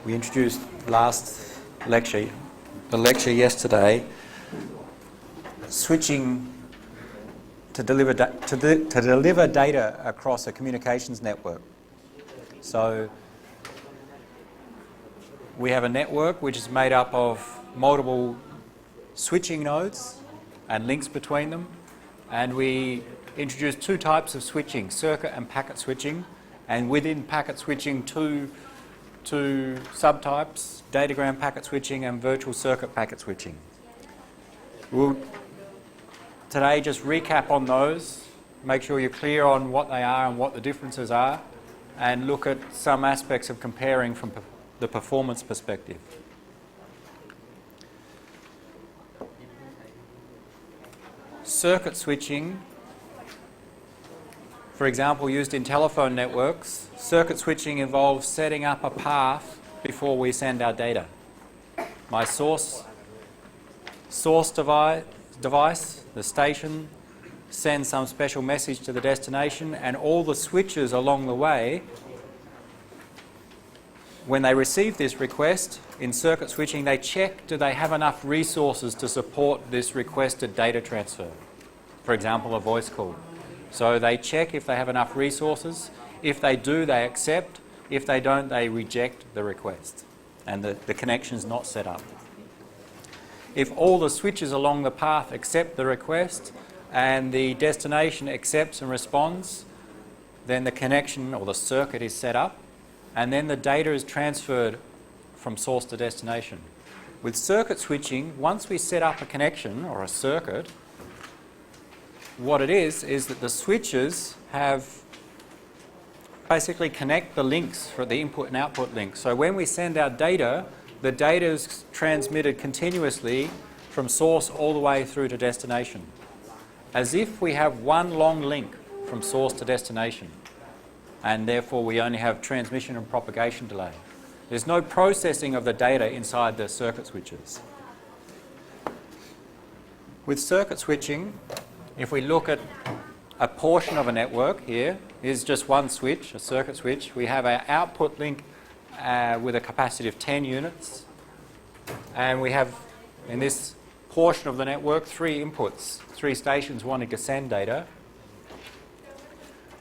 We introduced last lecture, the lecture yesterday, switching to deliver data across a communications network. So we have a network which is made up of multiple switching nodes and links between them, and we introduced two types of switching, circuit and packet switching, and within packet switching two subtypes, datagram packet switching and virtual circuit packet switching. We'll today just recap on those, make sure you're clear on what they are and what the differences are, and look at some aspects of comparing from the performance perspective. Circuit switching, for example, used in telephone networks. Circuit switching involves setting up a path before we send our data. My source device, the station, sends some special message to the destination, and all the switches along the way, when they receive this request in circuit switching, they check do they have enough resources to support this requested data transfer. For example, a voice call. So they check if they have enough resources. If they do, they accept. If they don't, they reject the request, and the connection is not set up. If all the switches along the path accept the request and the destination accepts and responds, then the connection or the circuit is set up, and then the data is transferred from source to destination. With circuit switching, once we set up a connection or a circuit, what it is that the switches have basically connect the links for the input and output links. So when we send out data, the data is transmitted continuously from source all the way through to destination, as if we have one long link from source to destination, and therefore we only have transmission and propagation delay. There's no processing of the data inside the circuit switches. With circuit switching, if we look at a portion of a network here, is just one switch, a circuit switch. We have our output link with a capacity of 10 units, and we have in this portion of the network three inputs, three stations wanting to send data.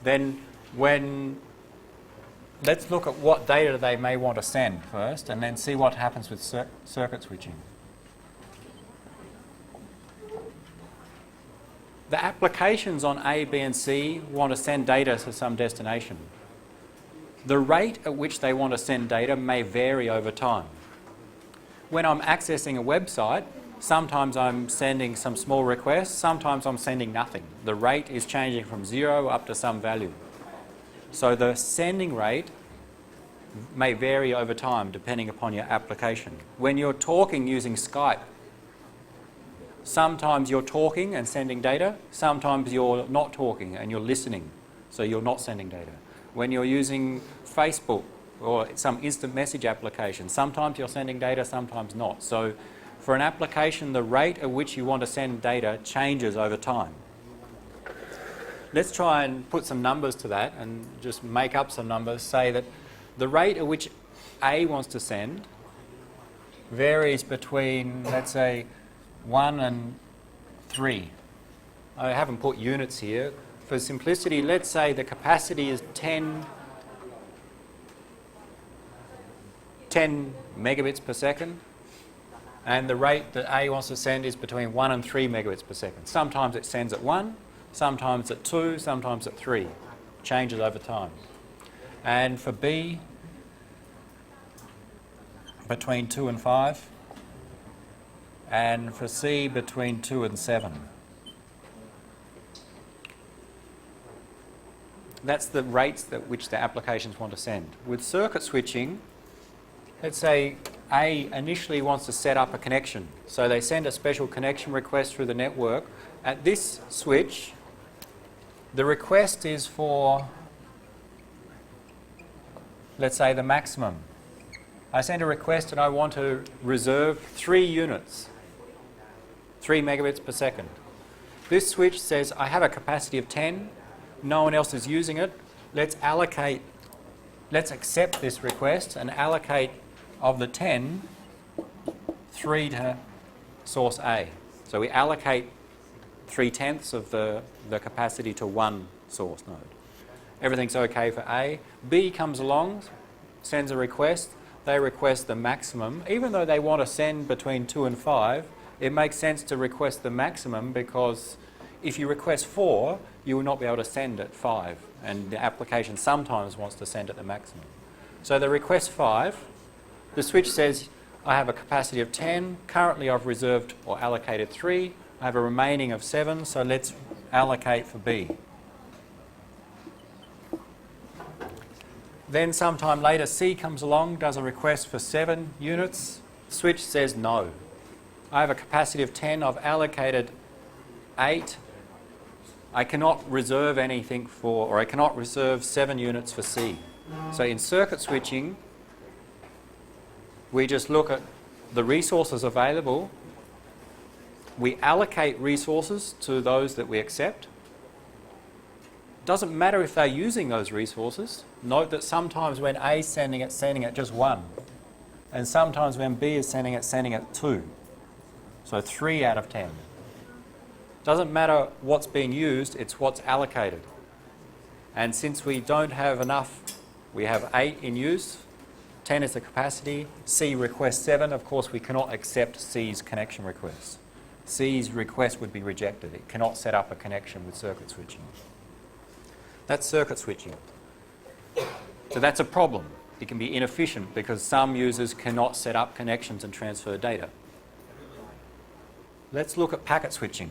Then let's look at what data they may want to send first, and then see what happens with circuit switching. The applications on A, B and C want to send data to some destination. The rate at which they want to send data may vary over time. When I'm accessing a website, sometimes I'm sending some small requests, sometimes I'm sending nothing. The rate is changing from 0 up to some value. So the sending rate may vary over time depending upon your application. When you're talking using Skype, sometimes you're talking and sending data, sometimes you're not talking and you're listening, so you're not sending data. When you're using Facebook or some instant message application, sometimes you're sending data, sometimes not. So for an application, the rate at which you want to send data changes over time. Let's try and put some numbers to that and just make up some numbers. Say that the rate at which A wants to send varies between, let's say, 1 and 3. I haven't put units here. For simplicity, let's say the capacity is 10 megabits per second, and the rate that A wants to send is between 1 and 3 megabits per second. Sometimes it sends at 1, sometimes at 2, sometimes at 3. Changes over time. And for B, between 2 and 5. And for C, between 2 and 7. That's the rates at which the applications want to send. With circuit switching, let's say A initially wants to set up a connection. So they send a special connection request through the network. At this switch, the request is for, let's say, the maximum. I send a request and I want to reserve 3 units. 3 megabits per second. This switch says I have a capacity of 10, no one else is using it, let's accept this request and allocate of the 10, 3 to source A. So we allocate 3/10 of the capacity to one source node. Everything's okay for A. B comes along, sends a request. They request the maximum. Even though they want to send between 2 and 5, it makes sense to request the maximum, because if you request 4, you will not be able to send at 5, and the application sometimes wants to send at the maximum. So they request 5. The switch says, I have a capacity of 10. Currently I've reserved or allocated 3. I have a remaining of 7, so let's allocate for B. Then sometime later, C comes along, does a request for 7 units. Switch says no. I have a capacity of 10. I've allocated 8. I cannot reserve anything for, or I cannot reserve 7 units for C. So in circuit switching, we just look at the resources available. We allocate resources to those that we accept. Doesn't matter if they're using those resources. Note that sometimes when A is sending it just 1. And sometimes when B is sending it 2. So 3 out of 10. Doesn't matter what's being used, it's what's allocated. And since we don't have enough, we have 8 in use, 10 is the capacity, C requests 7, of course we cannot accept C's connection request. C's request would be rejected. It cannot set up a connection with circuit switching. That's circuit switching. So that's a problem. It can be inefficient because some users cannot set up connections and transfer data. Let's look at packet switching.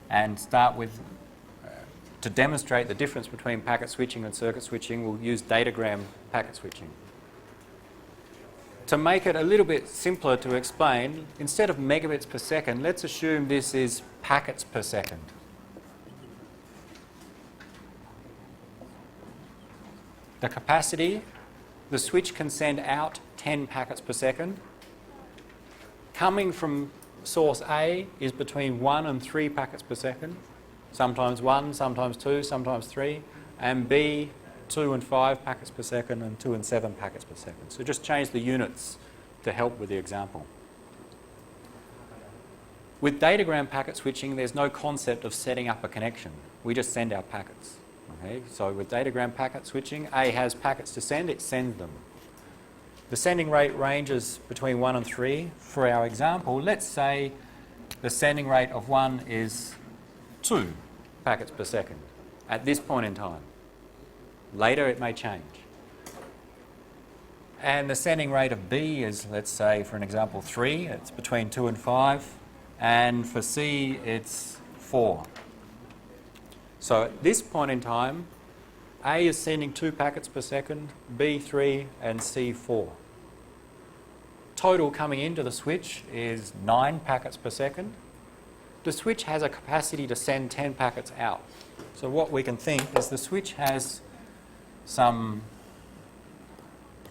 And start with, to demonstrate the difference between packet switching and circuit switching, we'll use Datagram packet switching. To make it a little bit simpler to explain, instead of megabits per second, let's assume this is packets per second. The capacity, the switch can send out 10 packets per second. Coming from source A is between 1 and 3 packets per second. Sometimes 1, sometimes 2, sometimes 3. And B, 2 and 5 packets per second and 2 and 7 packets per second. So just change the units to help with the example. With Datagram packet switching, there's no concept of setting up a connection. We just send our packets. Okay? So with Datagram packet switching, A has packets to send, it sends them. The sending rate ranges between 1 and 3. For our example, let's say the sending rate of 1 is 2 packets per second at this point in time. Later it may change. And the sending rate of B is, let's say, for an example, 3. It's between 2 and 5. And for C, it's 4. So at this point in time, A is sending 2 packets per second, B 3, and C 4. Total coming into the switch is 9 packets per second. The switch has a capacity to send 10 packets out. So what we can think is the switch has some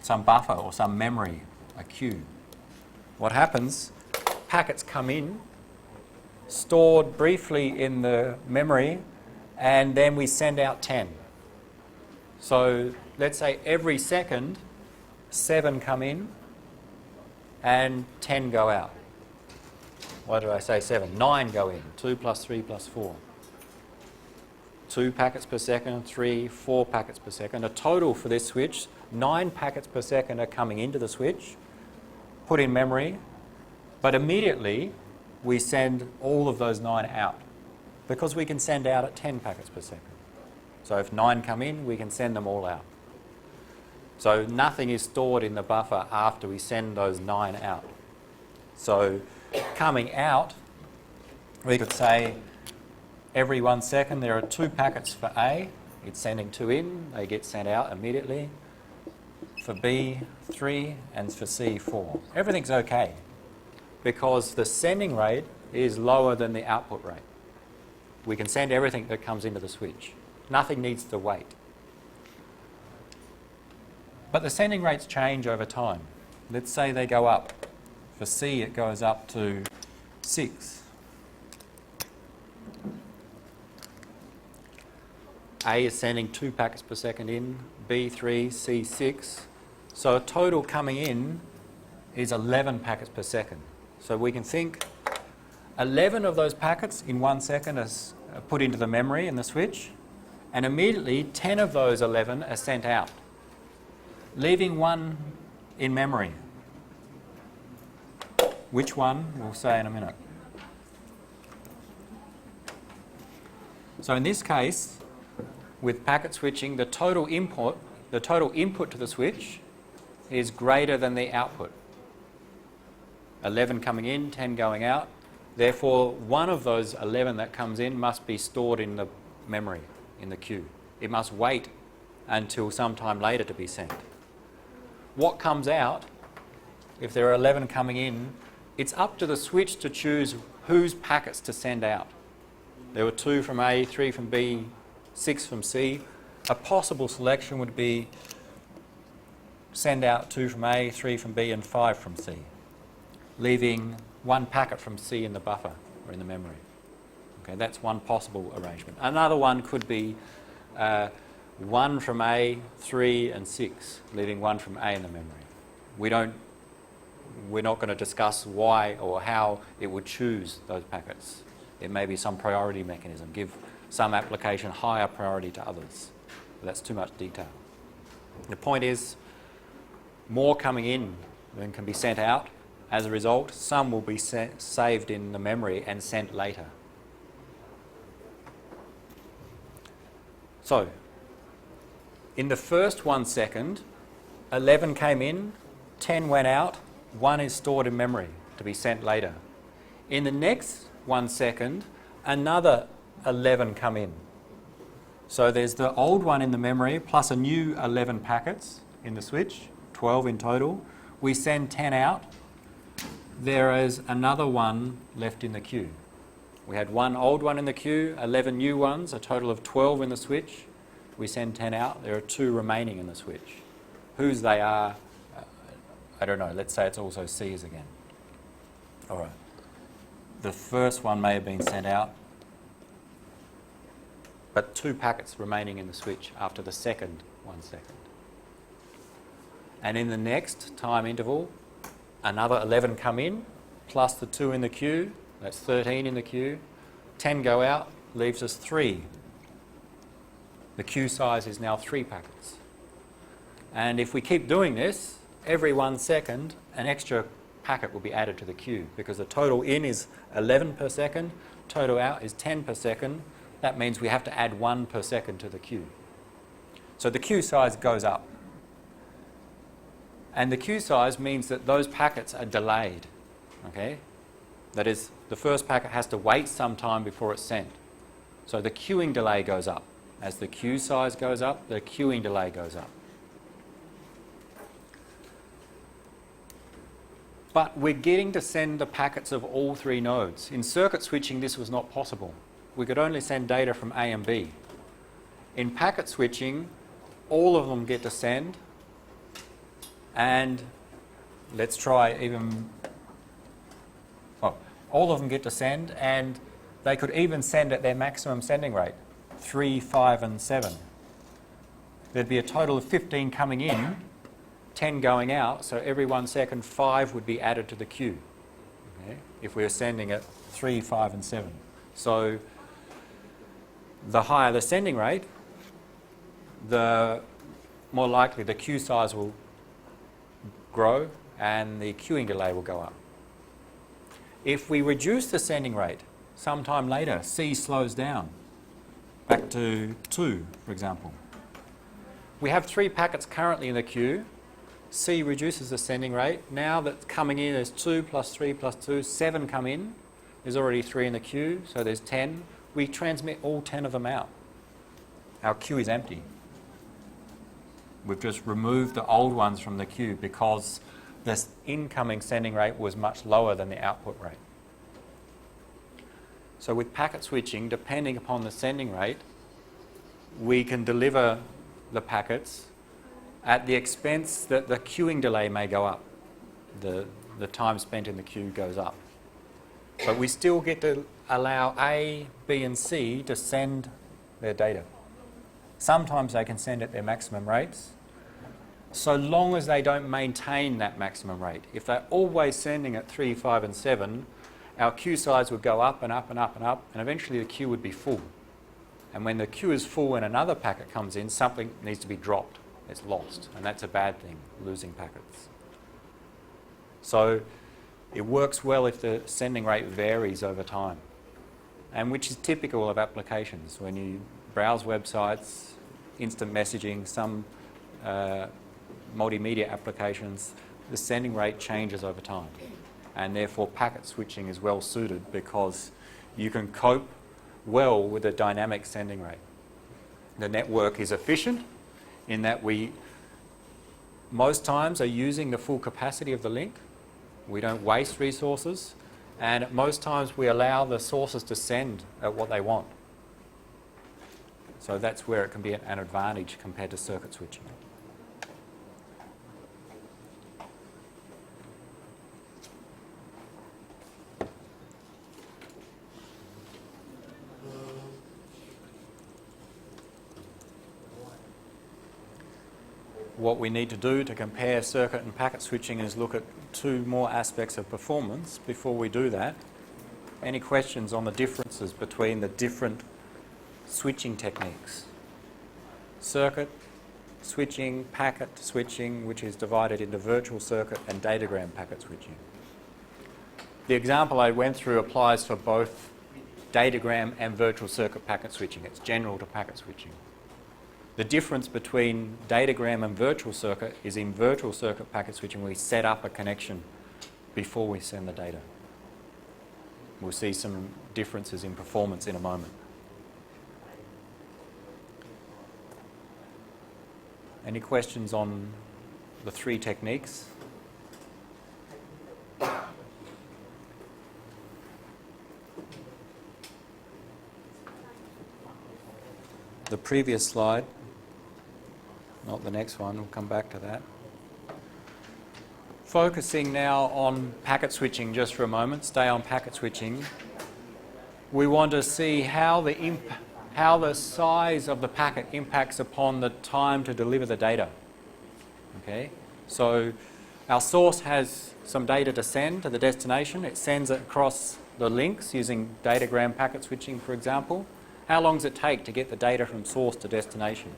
buffer or some memory, a queue. What happens, packets come in, stored briefly in the memory, and then we send out 10. So let's say every second, 7 come in and 10 go out. Why did I say 7? 9 go in, 2 plus 3 plus 4. 2 packets per second, 3, 4 packets per second. A total for this switch, 9 packets per second are coming into the switch, put in memory, but immediately we send all of those 9 out because we can send out at 10 packets per second. So if 9 come in, we can send them all out. So nothing is stored in the buffer after we send those 9 out. So coming out, we could say every 1 second there are 2 packets for A. It's sending 2 in, they get sent out immediately. For B, 3, and for C, 4. Everything's okay because the sending rate is lower than the output rate. We can send everything that comes into the switch. Nothing needs to wait. But the sending rates change over time. Let's say they go up. For C, it goes up to 6. A is sending 2 packets per second in, B 3, C 6. So a total coming in is 11 packets per second. So we can think 11 of those packets in 1 second are put into the memory in the switch, and immediately 10 of those 11 are sent out, leaving 1 in memory. Which one, we'll say in a minute. So in this case, with packet switching, the total input to the switch is greater than the output. 11 coming in, 10 going out. Therefore, one of those 11 that comes in must be stored in the memory, in the queue. It must wait until some time later to be sent. What comes out, if there are 11 coming in, it's up to the switch to choose whose packets to send out. There were 2 from A, 3 from B, 6 from C. A possible selection would be send out 2 from A, 3 from B, and 5 from C, leaving 1 packet from C in the buffer or in the memory. Okay, that's one possible arrangement. Another one could be 1 from A, 3 and 6, leaving 1 from A in the memory. We're not going to discuss why or how it would choose those packets. It may be some priority mechanism, give some application higher priority to others. But that's too much detail. The point is, more coming in than can be sent out. As a result, some will be saved in the memory and sent later. So, in the first 1 second, 11 came in, 10 went out, 1 is stored in memory to be sent later. In the next 1 second, another 11 come in. So there's the old one in the memory plus a new 11 packets in the switch, 12 in total. We send 10 out. There is another 1 left in the queue. We had 1 old one in the queue, 11 new ones, a total of 12 in the switch. We send 10 out. There are 2 remaining in the switch. Whose they are, I don't know. Let's say it's also C's again. All right. The first one may have been sent out, but 2 packets remaining in the switch after the second 1 second. And in the next time interval, another 11 come in, plus the 2 in the queue, that's 13 in the queue. 10 go out, leaves us 3. The queue size is now 3 packets. And if we keep doing this, every 1 second, an extra packet will be added to the queue, because the total in is 11 per second, total out is 10 per second. That means we have to add 1 per second to the queue. So the queue size goes up. And the queue size means that those packets are delayed. Okay? That is, the first packet has to wait some time before it's sent. So the queuing delay goes up. As the queue size goes up, the queuing delay goes up. But we're getting to send the packets of all 3 nodes. In circuit switching, this was not possible. We could only send data from A and B. In packet switching, all of them get to send, and let's try even, well, all of them get to send, and they could even send at their maximum sending rate, 3, 5 and 7. There'd be a total of 15 coming in, 10 going out, so every 1 second 5 would be added to the queue, okay, if we were sending at 3, 5 and 7. So the higher the sending rate, the more likely the queue size will grow and the queuing delay will go up. If we reduce the sending rate sometime later, C slows down back to 2, for example. We have 3 packets currently in the queue. C reduces the sending rate. Now that coming in is 2 plus 3 plus 2, 7 come in. There's already 3 in the queue, so there's 10. We transmit all 10 of them out. Our queue is empty. We've just removed the old ones from the queue because this incoming sending rate was much lower than the output rate. So with packet switching, depending upon the sending rate, we can deliver the packets at the expense that the queuing delay may go up. The time spent in the queue goes up. But we still get to allow A, B and C to send their data. Sometimes they can send at their maximum rates, so long as they don't maintain that maximum rate. If they're always sending at 3, 5 and 7, our queue size would go up and up and up and up, and eventually the queue would be full. And when the queue is full and another packet comes in, something needs to be dropped. It's lost, and that's a bad thing, losing packets. So it works well if the sending rate varies over time, and which is typical of applications. When you browse websites, instant messaging, some multimedia applications, the sending rate changes over time, and therefore packet switching is well suited because you can cope well with a dynamic sending rate. The network is efficient in that we most times are using the full capacity of the link. We don't waste resources, and at most times we allow the sources to send at what they want. So that's where it can be an advantage compared to circuit switching. What we need to do to compare circuit and packet switching is look at two more aspects of performance. Before we do that, any questions on the differences between the different switching techniques? Circuit switching, packet switching, which is divided into virtual circuit, and datagram packet switching. The example I went through applies for both datagram and virtual circuit packet switching. It's general to packet switching. The difference between datagram and virtual circuit is in virtual circuit packet switching we set up a connection before we send the data. We'll see some differences in performance in a moment. Any questions on the three techniques? The previous slide, not the next one, we'll come back to that. Focusing now on packet switching just for a moment, stay on packet switching. We want to see how the size of the packet impacts upon the time to deliver the data. Okay, so our source has some data to send to the destination. It sends it across the links using datagram packet switching, for example. How long does it take to get the data from source to destination?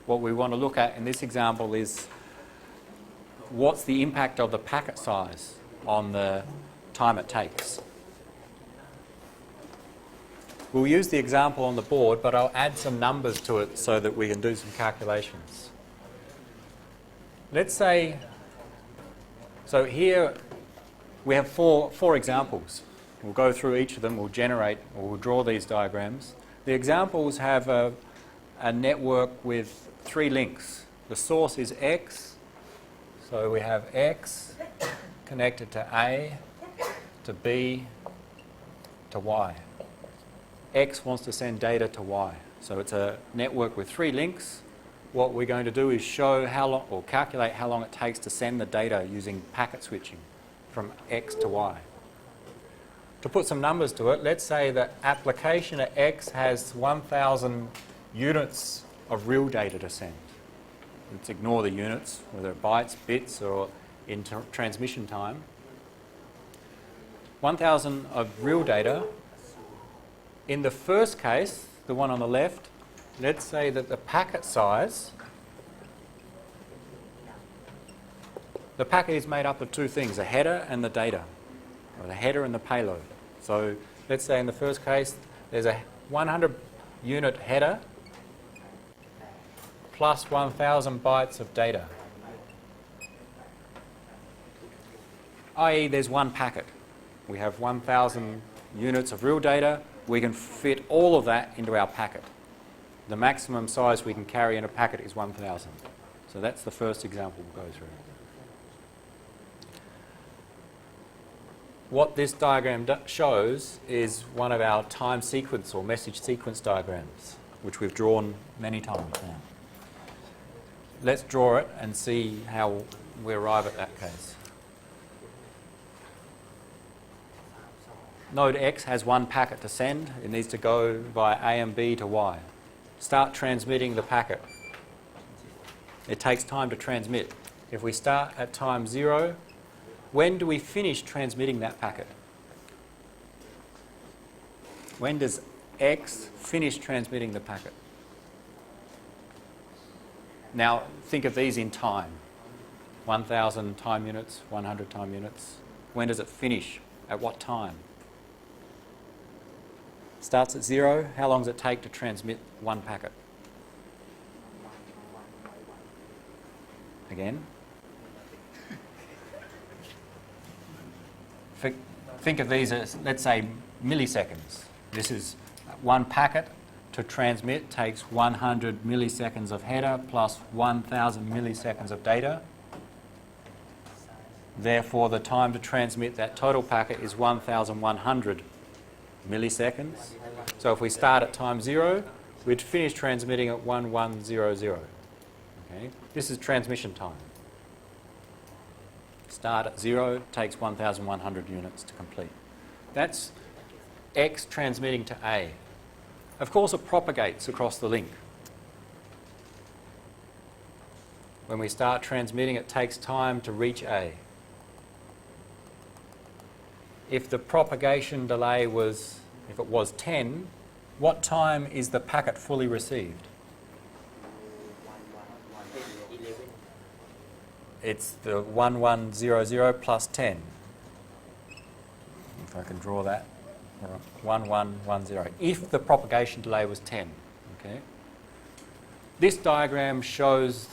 What we want to look at in this example is what's the impact of the packet size on the time it takes. We'll use the example on the board, but I'll add some numbers to it so that we can do some calculations. Let's say, so here we have four examples. We'll go through each of them, we'll generate, or we'll draw these diagrams. The examples have a network with 3 links. The source is X, so we have X connected to A, to B, to Y. X wants to send data to Y. So it's a network with 3 links. What we're going to do is show how long, or calculate how long it takes to send the data using packet switching from X to Y. To put some numbers to it, let's say that application at X has 1,000 units of real data to send. Let's ignore the units, whether bytes, bits, or in transmission time. 1,000 of real data. In the first case, the one on the left, let's say that the packet size, the packet is made up of 2 things, a header and the data, or the header and the payload. So let's say in the first case, there's a 100 unit header plus 1,000 bytes of data, i.e. there's one packet. We have 1,000 units of real data. We can fit all of that into our packet. The maximum size we can carry in a packet is 1,000. So that's the first example we'll go through. What this diagram shows is one of our time sequence or message sequence diagrams, which we've drawn many times now. Let's draw it and see how we arrive at that case. Node X has 1 packet to send. It needs to go via A and B to Y. start transmitting the packet. It takes time to transmit. If we start at time 0, when do we finish transmitting that packet? When does X finish transmitting the packet? Now, think of these in time. 1,000 time units, 100 time units. When does it finish? At what time? Starts at 0. How long does it take to transmit one packet? Again? Think of these as, let's say, milliseconds. This is one packet to transmit takes 100 milliseconds of header plus 1,000 milliseconds of data. Therefore, the time to transmit that total packet is 1,100 milliseconds. So if we start at time 0, we'd finish transmitting at 1100. Okay? This is transmission time. Start at 0, takes 1,100 units to complete. That's X transmitting to A. Of course, it propagates across the link. When we start transmitting, it takes time to reach A. If the propagation delay was, if it was 10, what time is the packet fully received? It's the 1100 plus 10. If I can draw that. 1110. If the propagation delay was 10. Okay. This diagram shows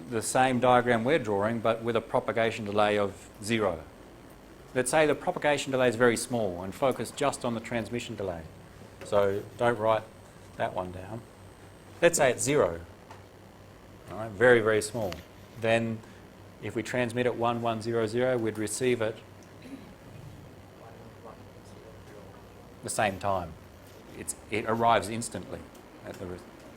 the same diagram we're drawing, but with a propagation delay of 0. Let's say the propagation delay is very small and focus just on the transmission delay. So don't write that one down. Let's say it's 0. All right, very, very small. Then if we transmit at 1100, we'd receive it the same time. It arrives instantly.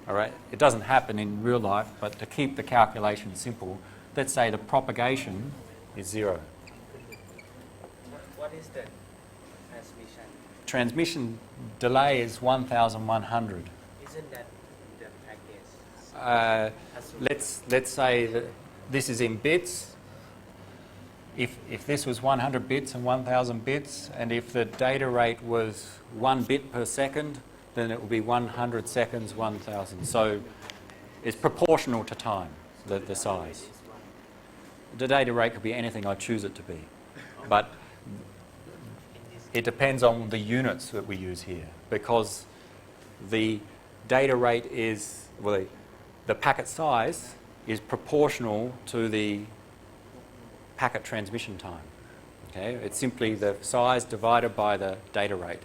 All right? It doesn't happen in real life, but to keep the calculation simple, let's say the propagation is 0. What is the transmission? Transmission delay is 1,100. Isn't that the package? Let's say that this is in bits. If this was 100 bits and 1,000 bits, and if the data rate was 1 bit per second, then it would be 100 seconds, 1,000. So it's proportional to time, the size. The data rate could be anything I choose it to be. But it depends on the units that we use here, because the data rate is, well, the packet size is proportional to the packet transmission time. Okay? It's simply the size divided by the data rate.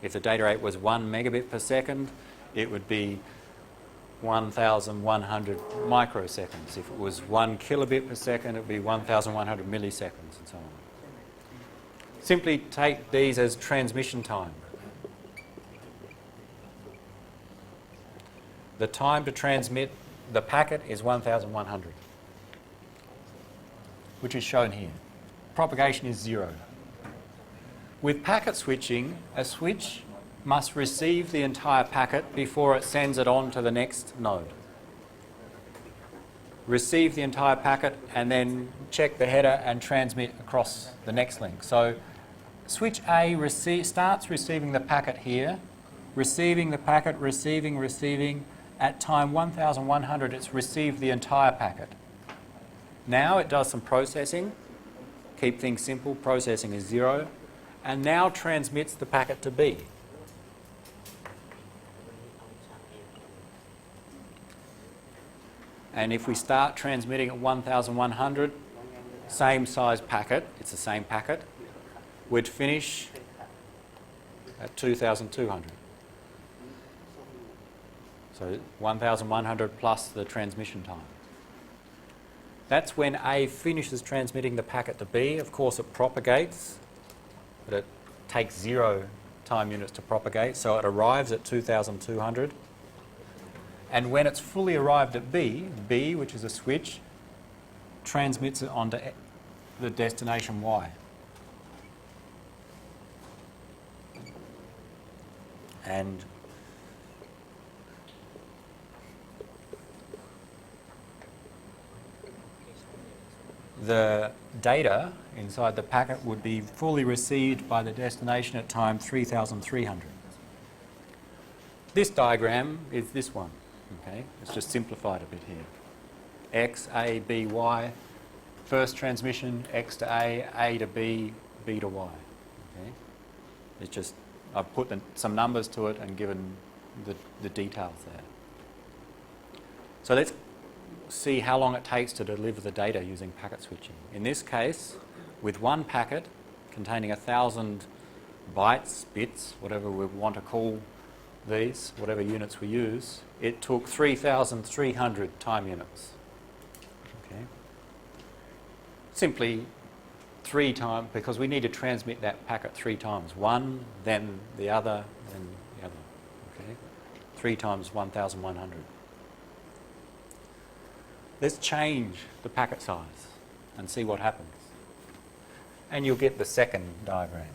If the data rate was 1 megabit per second, it would be 1,100 microseconds. If it was 1 kilobit per second, it would be 1,100 milliseconds, and so on. Simply take these as transmission time. The time to transmit the packet is 1,100, which is shown here. Propagation is 0. With packet switching, a switch must receive the entire packet before it sends it on to the next node. Receive the entire packet and then check the header and transmit across the next link. So switch A starts receiving the packet here, receiving the packet, receiving. At time 1,100, it's received the entire packet. Now it does some processing. Keep things simple, processing is 0. And now transmits the packet to B. And if we start transmitting at 1,100, same size packet, it's the same packet, we'd finish at 2,200. So 1,100 plus the transmission time. That's when A finishes transmitting the packet to B. Of course, it propagates, but it takes 0 time units to propagate, so it arrives at 2,200. And when it's fully arrived at B, which is a switch, transmits it onto the destination Y. the data inside the packet would be fully received by the destination at time 3,300. This diagram is this one. Okay, it's just simplified a bit here. X, A, B, Y. First transmission, X to A to B, B to Y. Okay, it's just I've put some numbers to it and given the details there. So let's see how long it takes to deliver the data using packet switching. In this case, with one packet containing 1,000 bytes, bits, whatever we want to call these, whatever units we use, it took 3,300 time units. Okay. Simply 3 times, because we need to transmit that packet 3 times. One, then the other, then the other. Okay. 3 times 1,100. Let's change the packet size and see what happens. And you'll get the second diagram.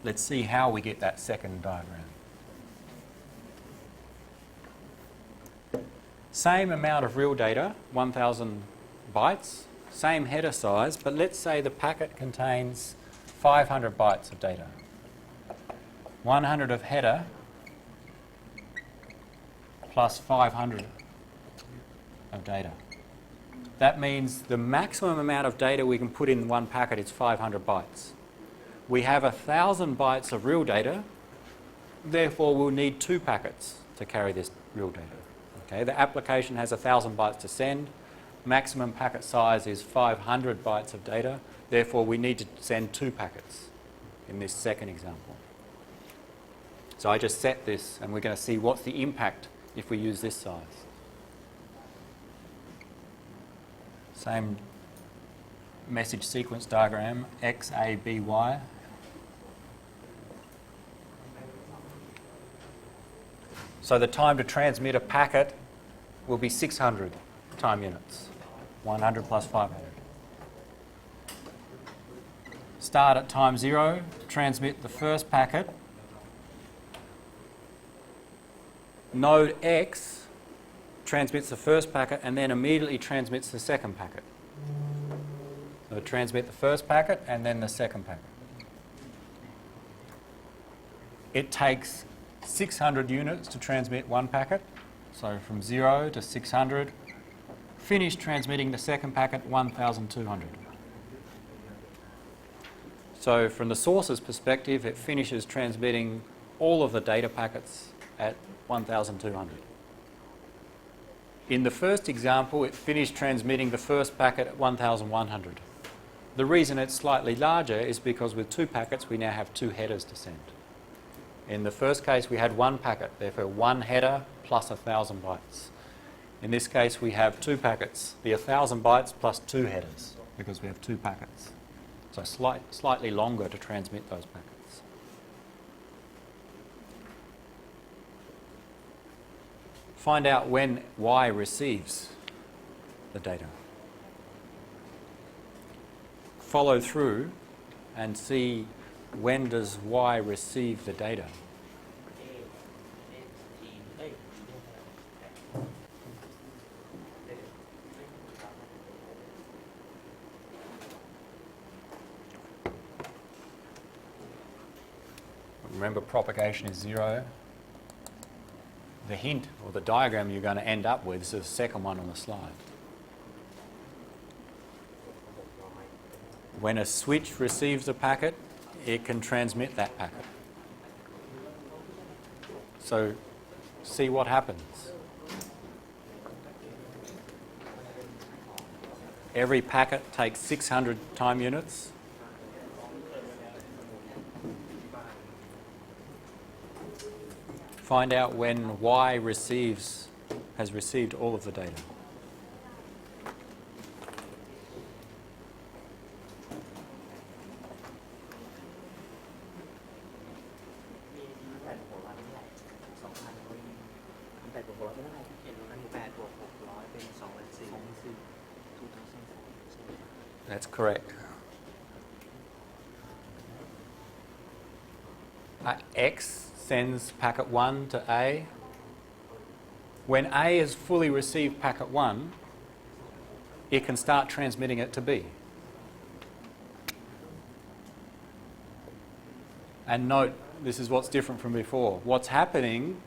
Let's see how we get that second diagram. Same amount of real data, 1,000 bytes, same header size, but let's say the packet contains 500 bytes of data. 100 of header plus 500 of data. That means the maximum amount of data we can put in one packet is 500 bytes. We have 1,000 bytes of real data, therefore we'll need 2 packets to carry this real data. Okay, the application has 1,000 bytes to send, maximum packet size is 500 bytes of data, therefore we need to send 2 packets in this second example. So I just set this and we're going to see what's the impact if we use this size. Same message sequence diagram, X, A, B, Y. So the time to transmit a packet will be 600 time units, 100 plus 500. Start at time 0, transmit the first packet. Node X transmits the first packet and then immediately transmits the second packet. So transmit the first packet and then the second packet. It takes 600 units to transmit one packet. So from 0 to 600. Finish transmitting the second packet, 1,200. So from the source's perspective, it finishes transmitting all of the data packets at 1,200. In the first example, it finished transmitting the first packet at 1,100. The reason it's slightly larger is because with 2 packets, we now have 2 headers to send. In the first case, we had 1 packet, therefore 1 header plus 1,000 bytes. In this case, we have 2 packets, the 1,000 bytes plus 2 headers, because we have 2 packets. So slightly longer to transmit those packets. Find out when Y receives the data. Follow through and see when does Y receive the data. Remember, propagation is 0. The hint or the diagram you're going to end up with is the second one on the slide. When a switch receives a packet, it can transmit that packet. So see what happens. Every packet takes 600 time units. Find out when Y has received all of the data. That's correct. X sends packet 1 to A. When A has fully received packet 1, it can start transmitting it to B. And note, this is what's different from before. What's happening,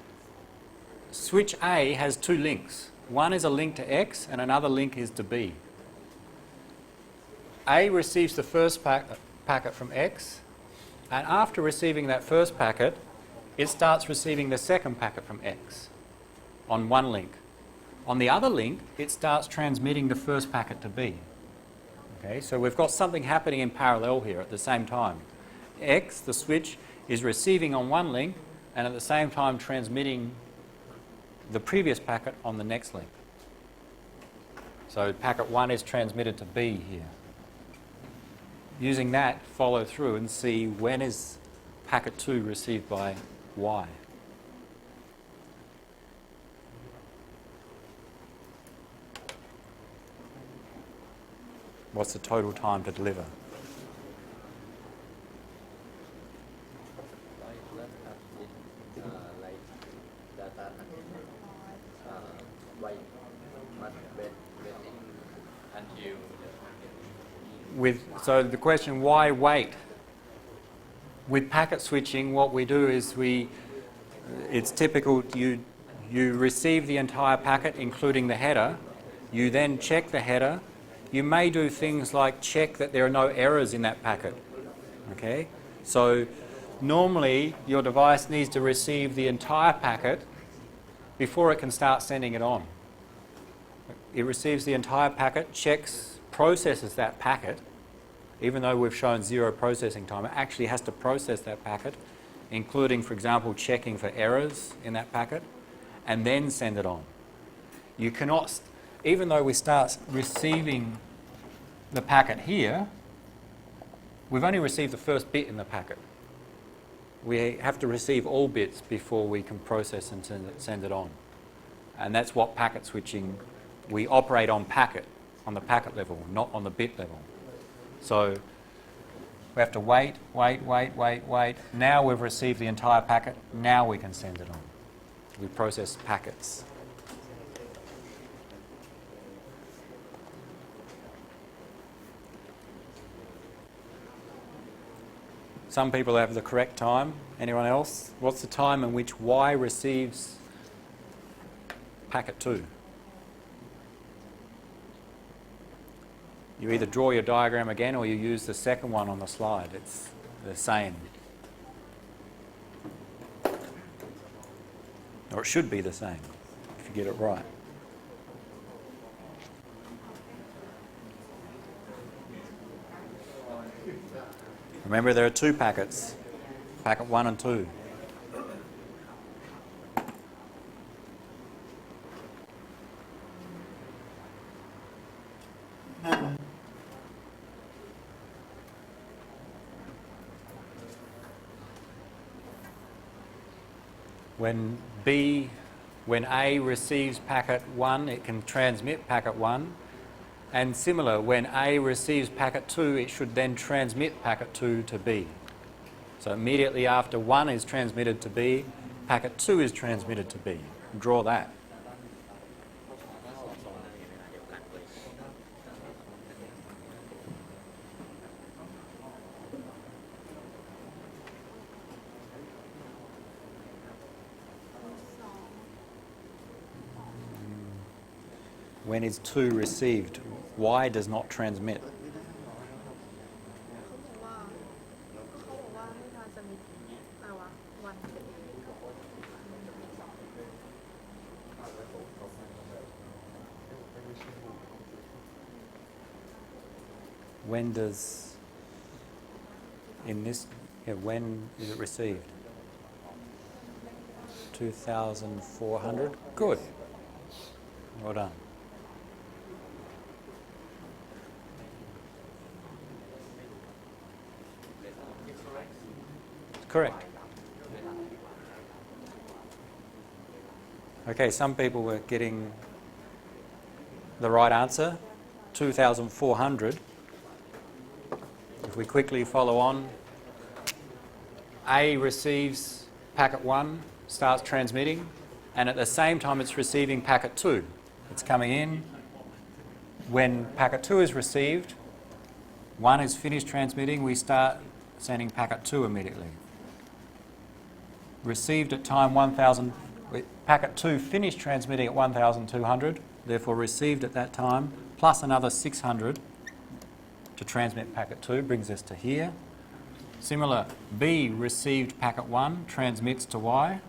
switch A has two links. One is a link to X and another link is to B. A receives the first packet from X, and after receiving that first packet, it starts receiving the second packet from X on one link. On the other link, it starts transmitting the first packet to B. Okay, so we've got something happening in parallel here at the same time. X, the switch, is receiving on one link and at the same time transmitting the previous packet on the next link. So packet 1 is transmitted to B here. Using that, follow through and see when is packet 2 received by Y. What's the total time to deliver? So the question, why wait? With packet switching, what we do is it's typical, you receive the entire packet, including the header. You then check the header. You may do things like check that there are no errors in that packet. Okay? So normally your device needs to receive the entire packet before it can start sending it on. It receives the entire packet, checks, processes that packet. Even though we've shown 0 processing time, it actually has to process that packet, including, for example, checking for errors in that packet, and then send it on. You cannot, even though we start receiving the packet here, we've only received the first bit in the packet. We have to receive all bits before we can process and send it on. And that's what packet switching, we operate on packet, on the packet level, not on the bit level. So we have to wait. Now we've received the entire packet. Now we can send it on. We process packets. Some people have the correct time. Anyone else? What's the time in which Y receives packet 2? You either draw your diagram again or you use the second one on the slide. It's the same. Or it should be the same if you get it right. Remember, there are two packets, packet 1 and 2. When A receives packet 1, it can transmit packet 1. And similar, when A receives packet 2, it should then transmit packet 2 to B. So immediately after 1 is transmitted to B, packet 2 is transmitted to B. Draw that. When is 2 received? Y does not transmit. When does, when is it received? 2,400? Good. Well done. Correct. Okay, some people were getting the right answer, 2,400. If we quickly follow on, A receives packet 1, starts transmitting. and at the same time it's receiving packet 2. It's coming in. When packet 2 is received, 1 is finished transmitting, we start sending packet 2 immediately. Received at time 1000, packet 2 finished transmitting at 1200, therefore received at that time, plus another 600 to transmit packet 2, brings us to here. Similar, B received packet 1, transmits to Y,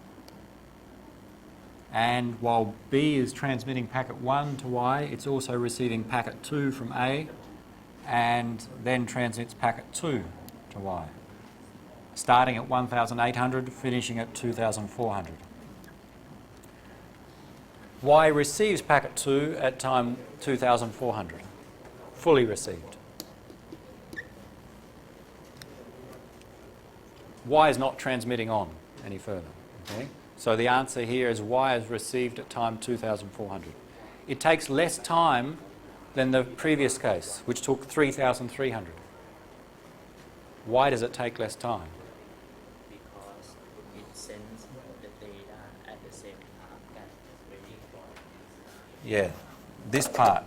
and while B is transmitting packet 1 to Y, it's also receiving packet 2 from A, and then transmits packet 2 to Y, starting at 1800, finishing at 2400. Y receives packet 2 at time 2400, fully received. Y is not transmitting on any further. Okay? So the answer here is Y is received at time 2400. It takes less time than the previous case, which took 3300. Why does it take less time? Because it sends the data at the same time that it's waiting for. Yeah, this part.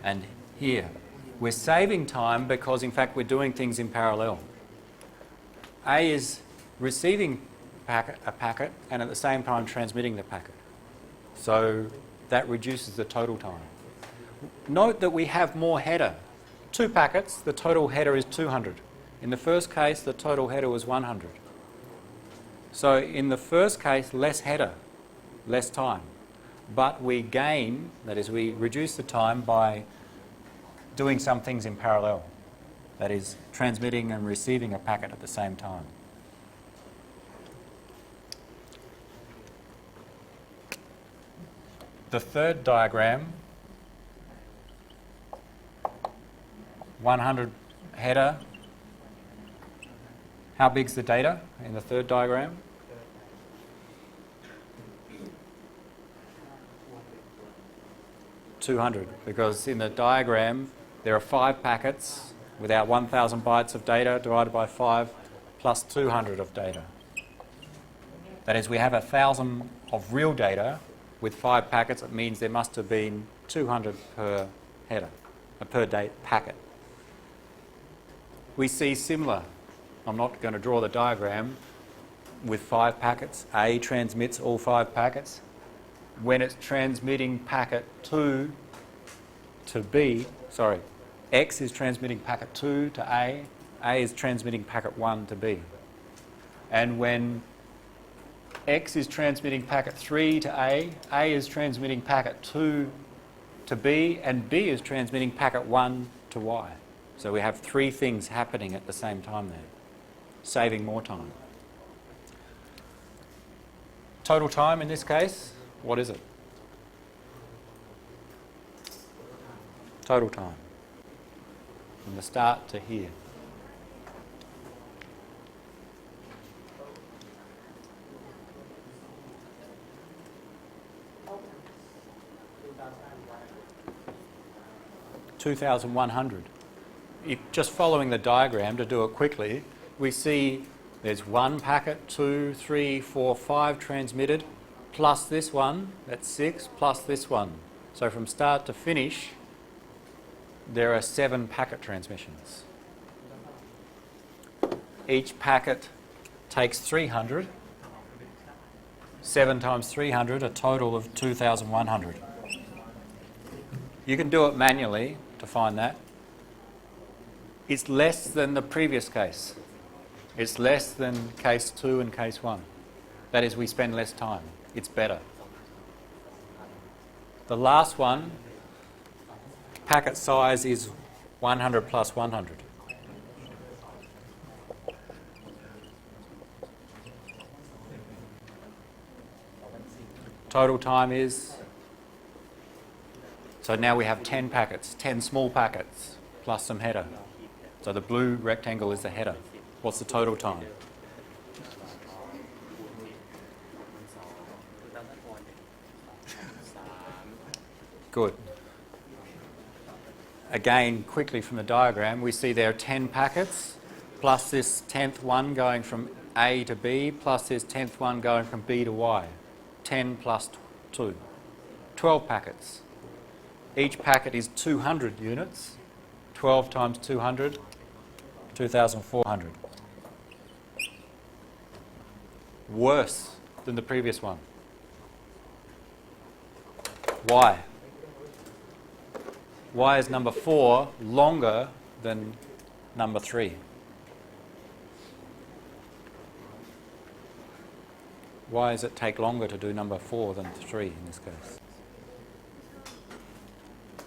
And here. We're saving time because, in fact, we're doing things in parallel. A is receiving a packet and at the same time transmitting the packet. So that reduces the total time. Note that we have more header. 2 packets, the total header is 200. In the first case, the total header was 100. So in the first case, less header, less time. But we gain, that is, we reduce the time by doing some things in parallel. That is, transmitting and receiving a packet at the same time. The third diagram, 100 header. How big's the data in the third diagram? $200, because in the diagram there are 5 packets with our 1000 bytes of data divided by 5 plus 200 of data. That is, we have 1000 of real data with 5 packets. It means there must have been 200 per header, per date packet. We see similar. I'm not going to draw the diagram with 5 packets. A transmits all 5 packets. When it's transmitting packet 2 to B, X is transmitting packet 2 to A is transmitting packet 1 to B. And when X is transmitting packet 3 to A is transmitting packet 2 to B, and B is transmitting packet 1 to Y. So we have 3 things happening at the same time there, saving more time. Total time in this case, what is it? Total time. From the start to here. $2,100. Just following the diagram to do it quickly, we see there's 1 packet, 2, 3, 4, 5 transmitted, plus this one, that's 6, plus this one. So from start to finish, there are 7 packet transmissions. Each packet takes 300. 7 times 300, a total of 2,100. You can do it manually to find that. It's less than the previous case. It's less than case 2 and case 1. That is, we spend less time. It's better. The last one, packet size is 100 plus 100. Total time is, so now we have 10 packets, 10 small packets, plus some header. So the blue rectangle is the header. What's the total time? Good. Again, quickly from the diagram, we see there are 10 packets, plus this 10th one going from A to B plus this 10th one going from B to Y. 10 plus 2. 12 packets. Each packet is 200 units. 12 times 200, 2,400. Worse than the previous one. Why? Why is number 4 longer than number 3? Why does it take longer to do number 4 than 3 in this case?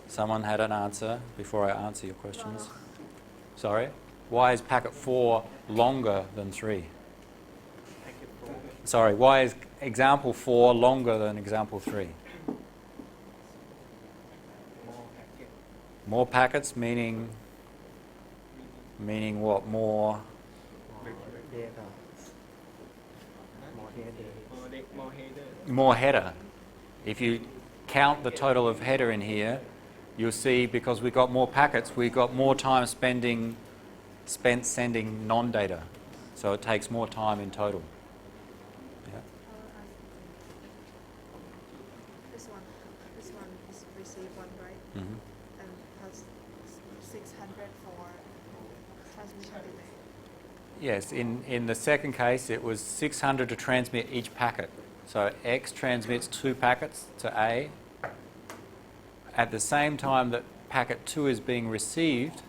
Someone had an answer before I answer your questions. Sorry? Why is packet 4 longer than 3? Sorry, why is example 4 longer than example 3? More packets meaning what? More header. If you count the total of header in here, you'll see because we got more packets, we got more time spent sending non-data. So it takes more time in total. Yeah. This one is receive one, right? Mm-hmm. And has 600 for transmission delay. Yes, in the second case it was 600 to transmit each packet. So X transmits 2 packets to A. At the same time that packet 2 is being received,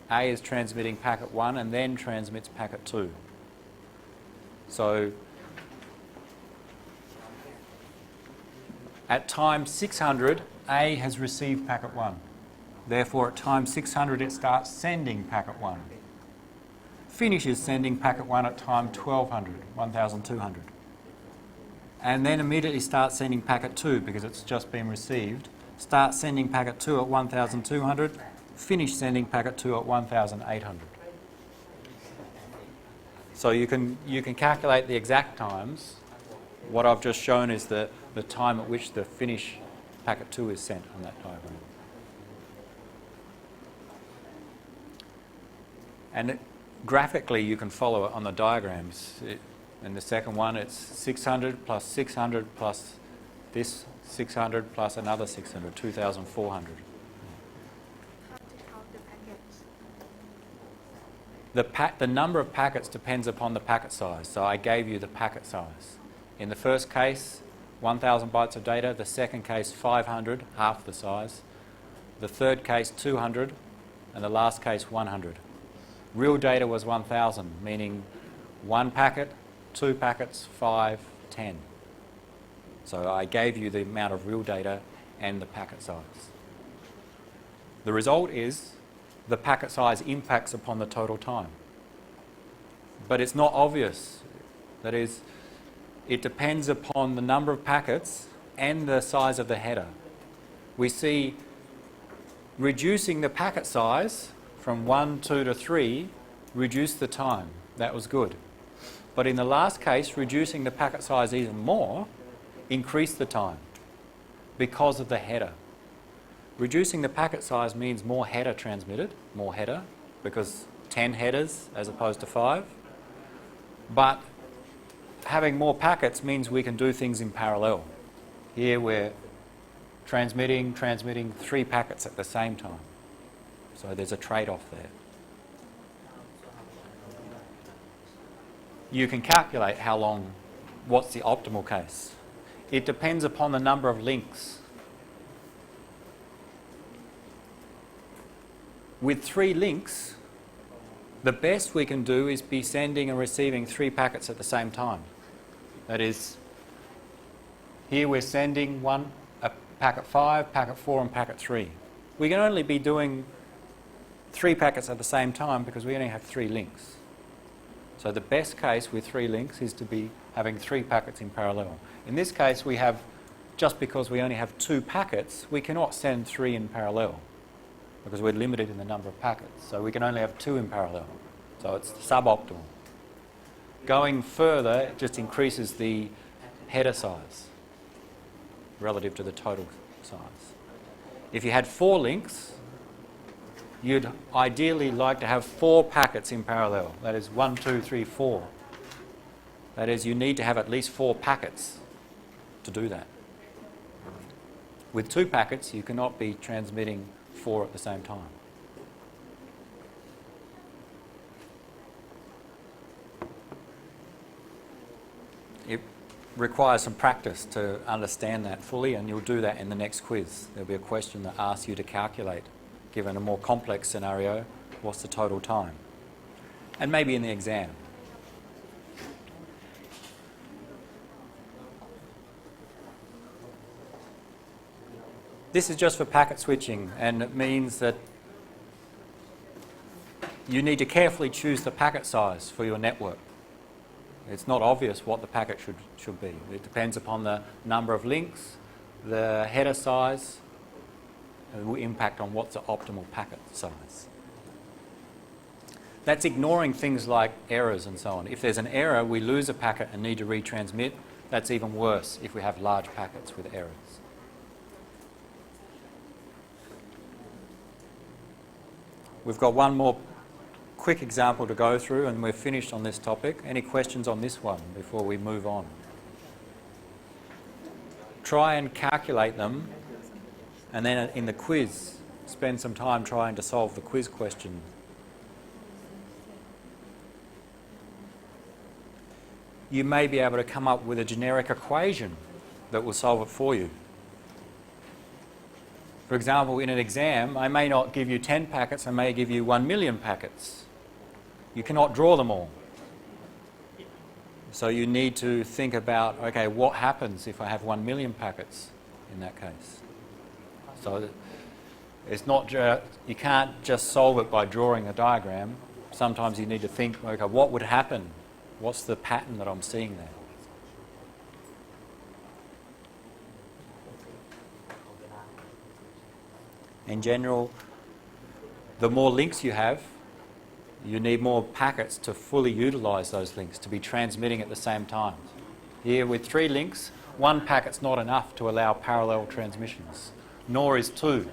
A is transmitting packet 1 and then transmits packet 2. So at time 600, A has received packet 1. Therefore, at time 600, it starts sending packet 1. Finishes sending packet 1 at time 1200, 1200. And then immediately starts sending packet 2 because it's just been received. Start sending packet 2 at 1200, finish sending packet 2 at 1800. So you can calculate the exact times. What I've just shown is the time at which the finish packet 2 is sent on that diagram. And graphically you can follow it on the diagrams. In the second one it's 600 plus 600 plus this 600 plus another 600, 2,400. How to count the packets? The number of packets depends upon the packet size. So I gave you the packet size. In the first case, 1,000 bytes of data. The second case, 500, half the size. The third case, 200. And the last case, 100. Real data was 1,000, meaning 1 packet, 2 packets, 5, 10. So I gave you the amount of real data and the packet size. The result is the packet size impacts upon the total time. But it's not obvious. That is, it depends upon the number of packets and the size of the header. We see reducing the packet size from 1, 2 to 3 reduced the time. That was good. But in the last case, reducing the packet size even more increased the time because of the header. Reducing the packet size means more header transmitted, more header, because 10 headers as opposed to 5. But having more packets means we can do things in parallel. Here we're transmitting 3 packets at the same time. So there's a trade-off there. You can calculate how long, what's the optimal case. It depends upon the number of links. With 3 links, the best we can do is be sending and receiving 3 packets at the same time. That is, here we're sending packet 5, packet 4 and packet 3. We can only be doing 3 packets at the same time because we only have 3 links. So the best case with 3 links is to be having 3 packets in parallel. In this case we have, just because we only have 2 packets, we cannot send 3 in parallel because we're limited in the number of packets. So we can only have 2 in parallel. So it's suboptimal. Going further, it just increases the header size relative to the total size. If you had 4 links, you'd ideally like to have 4 packets in parallel. That is 1, 2, 3, 4. That is, you need to have at least 4 packets to do that. With 2 packets, you cannot be transmitting 4 at the same time. It requires some practice to understand that fully, and you'll do that in the next quiz. There'll be a question that asks you to calculate, given a more complex scenario, what's the total time? And maybe in the exam. This is just for packet switching, and it means that you need to carefully choose the packet size for your network. It's not obvious what the packet should be. It depends upon the number of links, the header size, and it will impact on what's the optimal packet size. That's ignoring things like errors and so on. If there's an error, we lose a packet and need to retransmit. That's even worse if we have large packets with errors. We've got one more quick example to go through and we're finished on this topic. Any questions on this one before we move on? Try and calculate them, and then in the quiz, spend some time trying to solve the quiz question. You may be able to come up with a generic equation that will solve it for you. For example, in an exam, I may not give you 10 packets, I may give you 1 million packets. You cannot draw them all. So you need to think about, okay, what happens if I have 1 million packets in that case? So it's not you can't just solve it by drawing a diagram. Sometimes you need to think, okay, what would happen? What's the pattern that I'm seeing there? In general, the more links you have, you need more packets to fully utilise those links, to be transmitting at the same time. Here with 3 links, 1 packet's not enough to allow parallel transmissions, nor is 2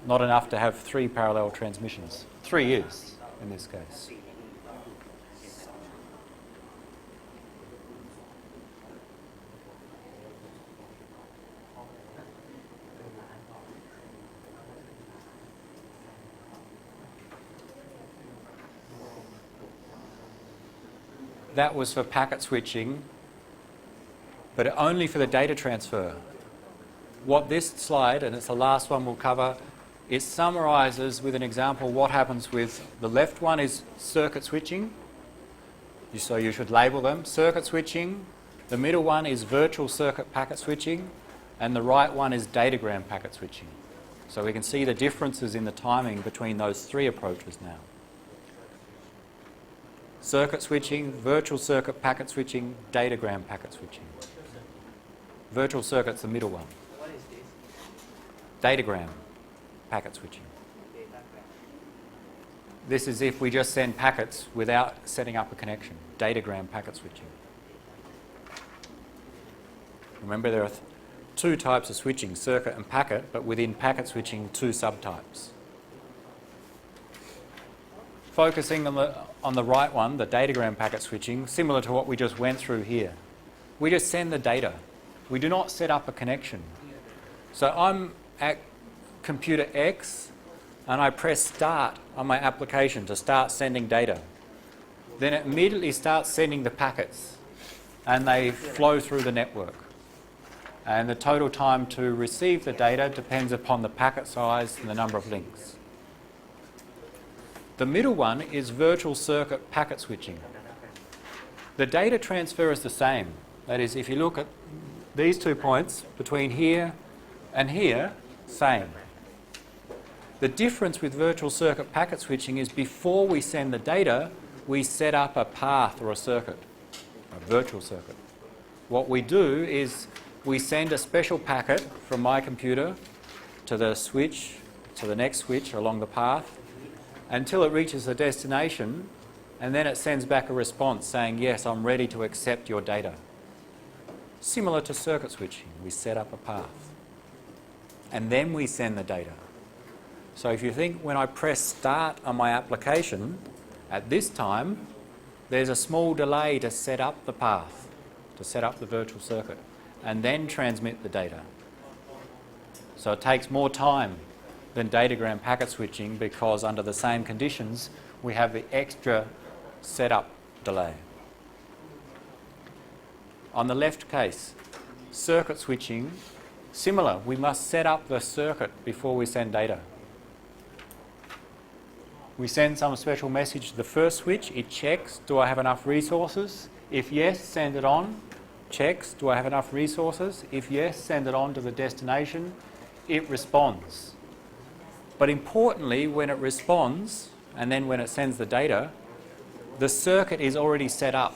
not enough to have 3 parallel transmissions. 3 is, in this case. That was for packet switching, but only for the data transfer. What this slide, and it's the last one we'll cover, it summarises with an example what happens with the left one is circuit switching. So you should label them. Circuit switching. The middle one is virtual circuit packet switching, and the right one is datagram packet switching. So we can see the differences in the timing between those 3 approaches now. Circuit switching, virtual circuit packet switching, datagram packet switching. Virtual circuit's the middle one. What is this? Datagram packet switching. This is if we just send packets without setting up a connection. Datagram packet switching. Remember, there are 2 types of switching, circuit and packet, but within packet switching, 2 subtypes. Focusing on the right one, the datagram packet switching, similar to what we just went through here. We just send the data. We do not set up a connection. So I'm at computer X and I press start on my application to start sending data. Then it immediately starts sending the packets and they flow through the network. And the total time to receive the data depends upon the packet size and the number of links. The middle one is virtual circuit packet switching. The data transfer is the same. That is, if you look at these 2 points, between here and here, same. The difference with virtual circuit packet switching is before we send the data, we set up a path or a circuit, a virtual circuit. What we do is we send a special packet from my computer to the switch, to the next switch along the path, until it reaches the destination, and then it sends back a response saying, yes, I'm ready to accept your data. Similar to circuit switching, we set up a path. And then we send the data. So if you think when I press start on my application, at this time, there's a small delay to set up the path, to set up the virtual circuit, and then transmit the data. So it takes more time than datagram packet switching because under the same conditions we have the extra setup delay. On the left case, circuit switching, similar, we must set up the circuit before we send data. We send some special message to the first switch, it checks, do I have enough resources? If yes, send it on, checks, do I have enough resources? If yes, send it on to the destination, it responds. But importantly, when it responds, and then when it sends the data, the circuit is already set up.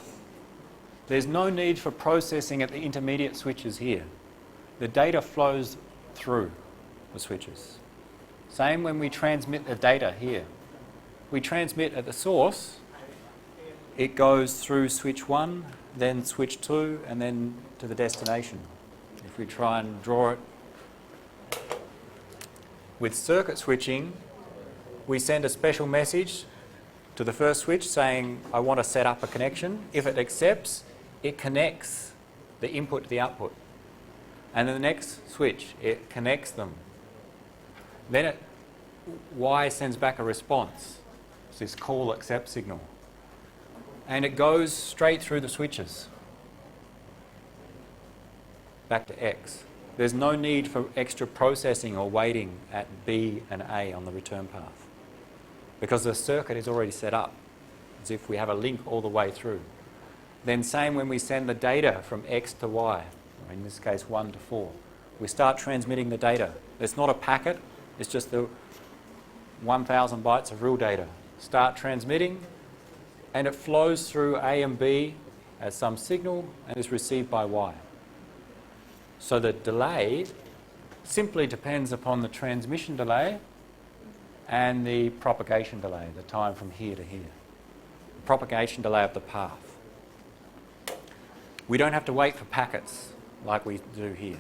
There's no need for processing at the intermediate switches here. The data flows through the switches. Same when we transmit the data here. We transmit at the source, it goes through switch 1, then switch 2, and then to the destination. If we try and draw it with circuit switching, we send a special message to the first switch saying, I want to set up a connection. If it accepts, it connects the input to the output. And then the next switch, it connects them. Then Y sends back a response. It's this call accept signal. And it goes straight through the switches back to X. There's no need for extra processing or waiting at B and A on the return path because the circuit is already set up as if we have a link all the way through. Then same when we send the data from X to Y, or in this case 1 to 4. We start transmitting the data. It's not a packet, it's just the 1,000 bytes of real data. Start transmitting and it flows through A and B as some signal and is received by Y. So the delay simply depends upon the transmission delay and the propagation delay, the time from here to here. The propagation delay of the path. We don't have to wait for packets like we do here.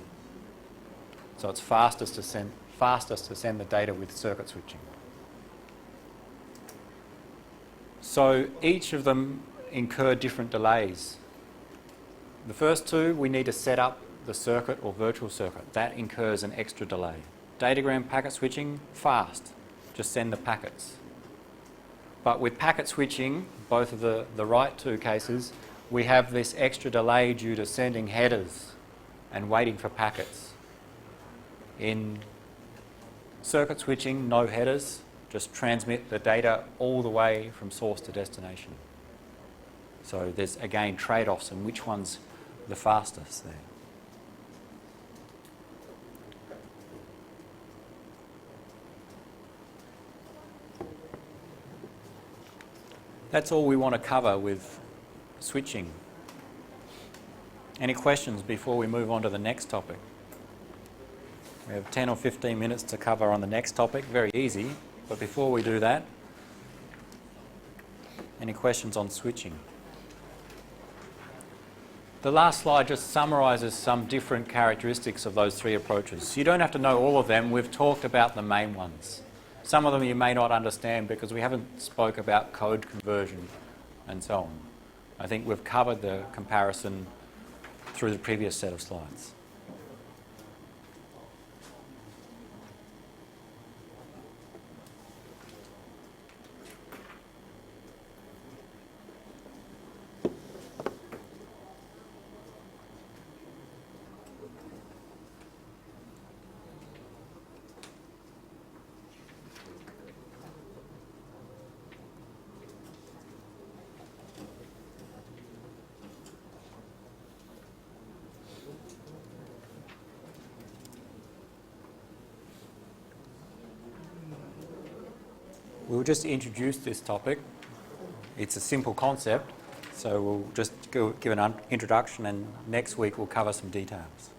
So it's fastest to send the data with circuit switching. So each of them incur different delays. The first two, we need to set up the circuit or virtual circuit. That incurs an extra delay. Datagram packet switching, fast. Just send the packets. But with packet switching, both of the right two cases, we have this extra delay due to sending headers and waiting for packets. In circuit switching, no headers, just transmit the data all the way from source to destination. So there's again trade-offs and which one's the fastest there. That's all we want to cover with switching. Any questions before we move on to the next topic? We have 10 or 15 minutes to cover on the next topic, very easy. But before we do that, any questions on switching? The last slide just summarises some different characteristics of those three approaches. You don't have to know all of them, we've talked about the main ones. Some of them you may not understand because we haven't spoke about code conversion and so on. I think we've covered the comparison through the previous set of slides. We'll just introduce this topic. It's a simple concept, so we'll just give an introduction and next week we'll cover some details.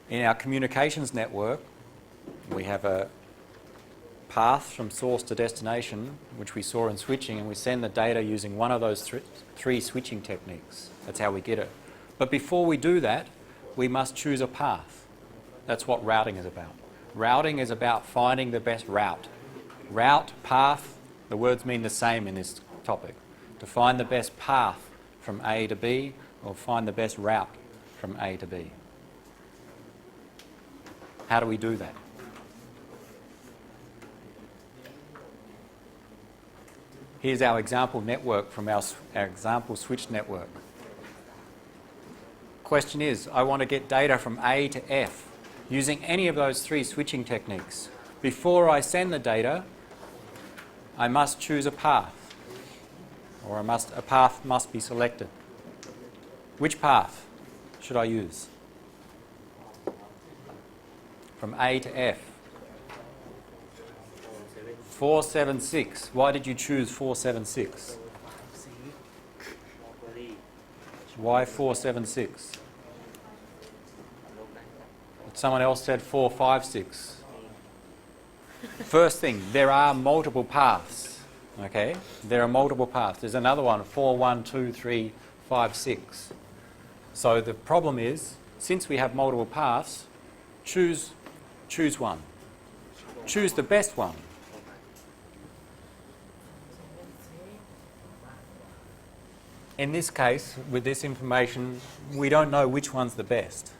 In our communications network, we have a path from source to destination, which we saw in switching, and we send the data using one of those three switching techniques. That's how we get it. But before we do that, we must choose a path. That's what routing is about. Routing is about finding the best route. Route, path, the words mean the same in this topic. To find the best path from A to B, or find the best route from A to B. How do we do that? Here's our example network from our example switch network. Question is, I want to get data from A to F using any of those three switching techniques. Before I send the data, I must choose a path, or a path must be selected. Which path should I use? From A to F. 476. Why did you choose 476? Why 476? Someone else said 456. First thing, there are multiple paths. Okay? There are multiple paths. There's another one, 4, 1, 2, 3, 5, 6. So the problem is, since we have multiple paths, choose one. Choose the best one. In this case, with this information, we don't know which one's the best.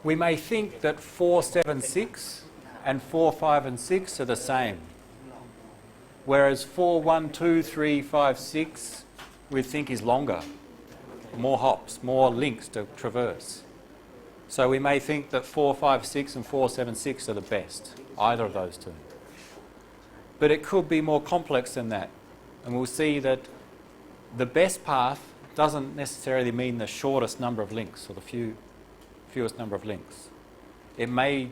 We may think that 476 and 4, 5 and 6 are the same. Whereas 4, 1, 2, 3, 5, 6 we think is longer. More hops, more links to traverse. So we may think that 4, 5, 6 and 4, 7, 6 are the best, either of those two. But it could be more complex than that. And we'll see that the best path doesn't necessarily mean the shortest number of links or the fewest number of links. It may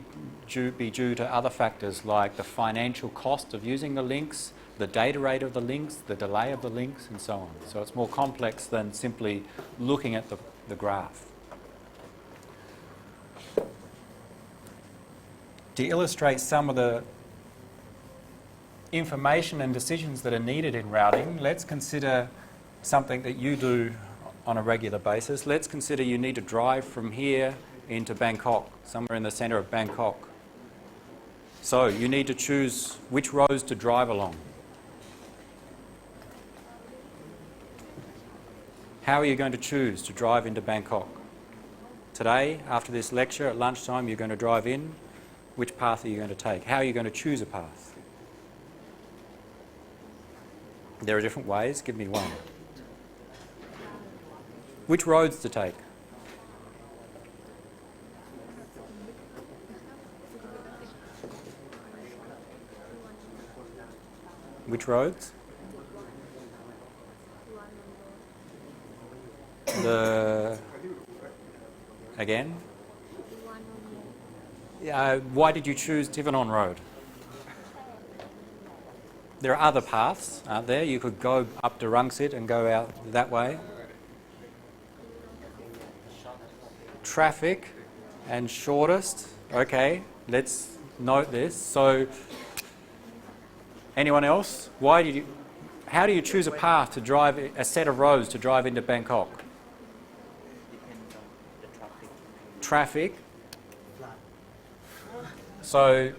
be due to other factors like the financial cost of using the links, the data rate of the links, the delay of the links, and so on. So it's more complex than simply looking at the graph. To illustrate some of the information and decisions that are needed in routing, let's consider something that you do on a regular basis. Let's consider you need to drive from here into Bangkok, somewhere in the centre of Bangkok. So you need to choose which roads to drive along. How are you going to choose to drive into Bangkok? Today, after this lecture, at lunchtime, you're going to drive in. Which path are you going to take? How are you going to choose a path? There are different ways. Give me one. Which roads to take? Which roads? Again? Why did you choose Tivanon Road? There are other paths, aren't there? You could go up to Rangsit and go out that way. Traffic and shortest. Okay, let's note this. So, anyone else? How do you choose a path to drive, a set of roads to drive into Bangkok? Depends on the traffic. Traffic. So,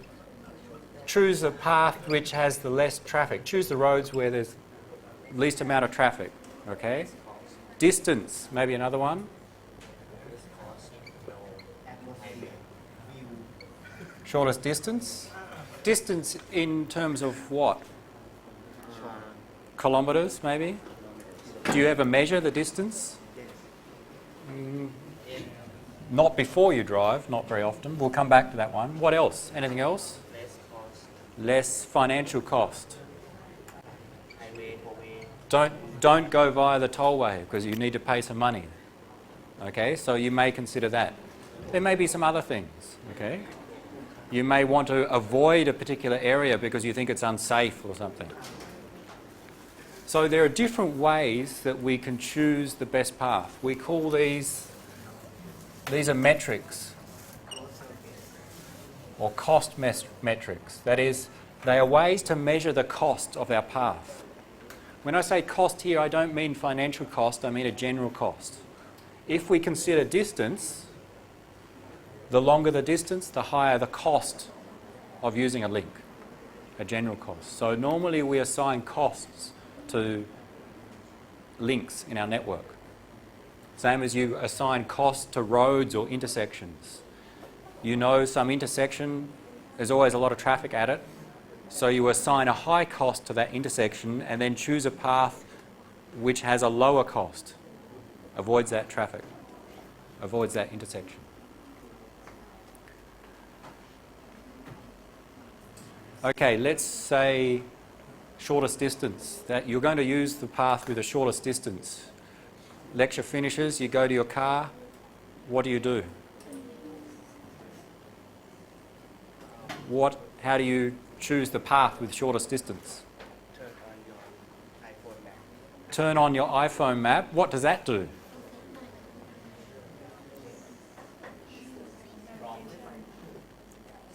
choose a path which has the less traffic. Choose the roads where there's least amount of traffic. Okay. Distance, maybe another one. Shortest distance. Distance in terms of what? Kilometres, maybe? Do you ever measure the distance? Not before you drive, not very often. We'll come back to that one. What else? Anything else? Less cost. Less financial cost. Highway, tollway. Don't go via the tollway because you need to pay some money. Okay, so you may consider that. There may be some other things. Okay, you may want to avoid a particular area because you think it's unsafe or something. So there are different ways that we can choose the best path. We call these are metrics or cost metrics. That is, they are ways to measure the cost of our path. When I say cost here, I don't mean financial cost, I mean a general cost. If we consider distance, the longer the distance, the higher the cost of using a link. a general cost. So normally we assign costs to links in our network. Same as you assign costs to roads or intersections. You know some intersection, there's always a lot of traffic at it, so you assign a high cost to that intersection and then choose a path which has a lower cost, avoids that traffic, avoids that intersection. Okay, let's say shortest distance, that you're going to use the path with the shortest distance. Lecture finishes, you go to your car, what do? How do you choose the path with shortest distance? Turn on your iPhone map. Turn on your iPhone map. What does that do?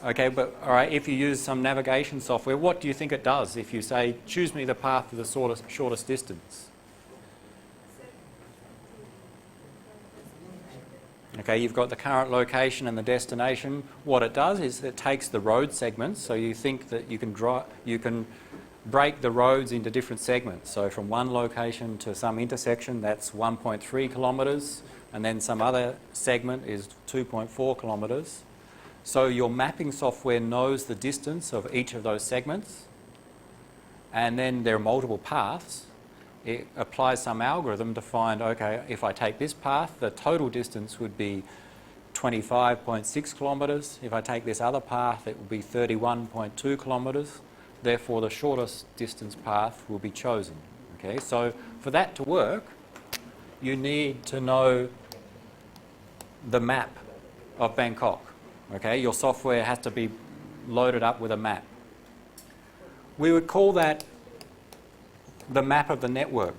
Okay, but all right, if you use some navigation software, what do you think it does if you say, choose me the path with the shortest distance? Okay, you've got the current location and the destination. What it does is it takes the road segments, so you think that you can break the roads into different segments. So from one location to some intersection, that's 1.3 kilometres, and then some other segment is 2.4 kilometres. So your mapping software knows the distance of each of those segments, and then there are multiple paths. It applies some algorithm to find, okay, if I take this path, the total distance would be 25.6 kilometres. If I take this other path, it will be 31.2 kilometres. Therefore, the shortest distance path will be chosen. Okay, so for that to work, you need to know the map of Bangkok. Okay, your software has to be loaded up with a map. We would call that the map of the network,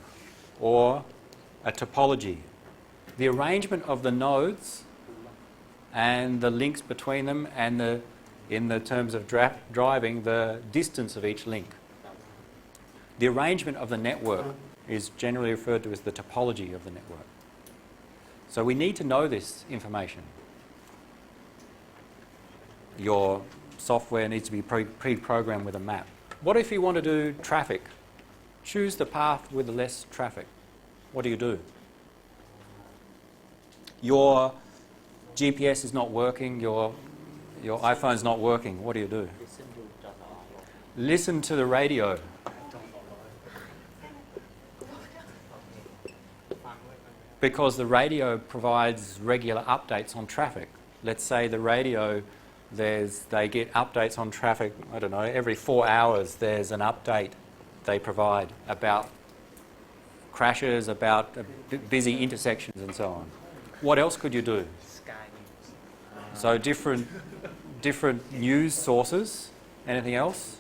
or a topology. The arrangement of the nodes and the links between them, and in the terms of driving, the distance of each link. The arrangement of the network is generally referred to as the topology of the network. So we need to know this information. Your software needs to be pre-programmed with a map. What if you want to do traffic? Choose the path with less traffic. What do? Your GPS is not working, your iPhone's not working. What do? Listen to the radio. Because the radio provides regular updates on traffic. Let's say the radio, they get updates on traffic, I don't know, every 4 hours there's an update they provide about crashes, about busy intersections and so on. What else could you do? Sky News. So different news sources. Anything else?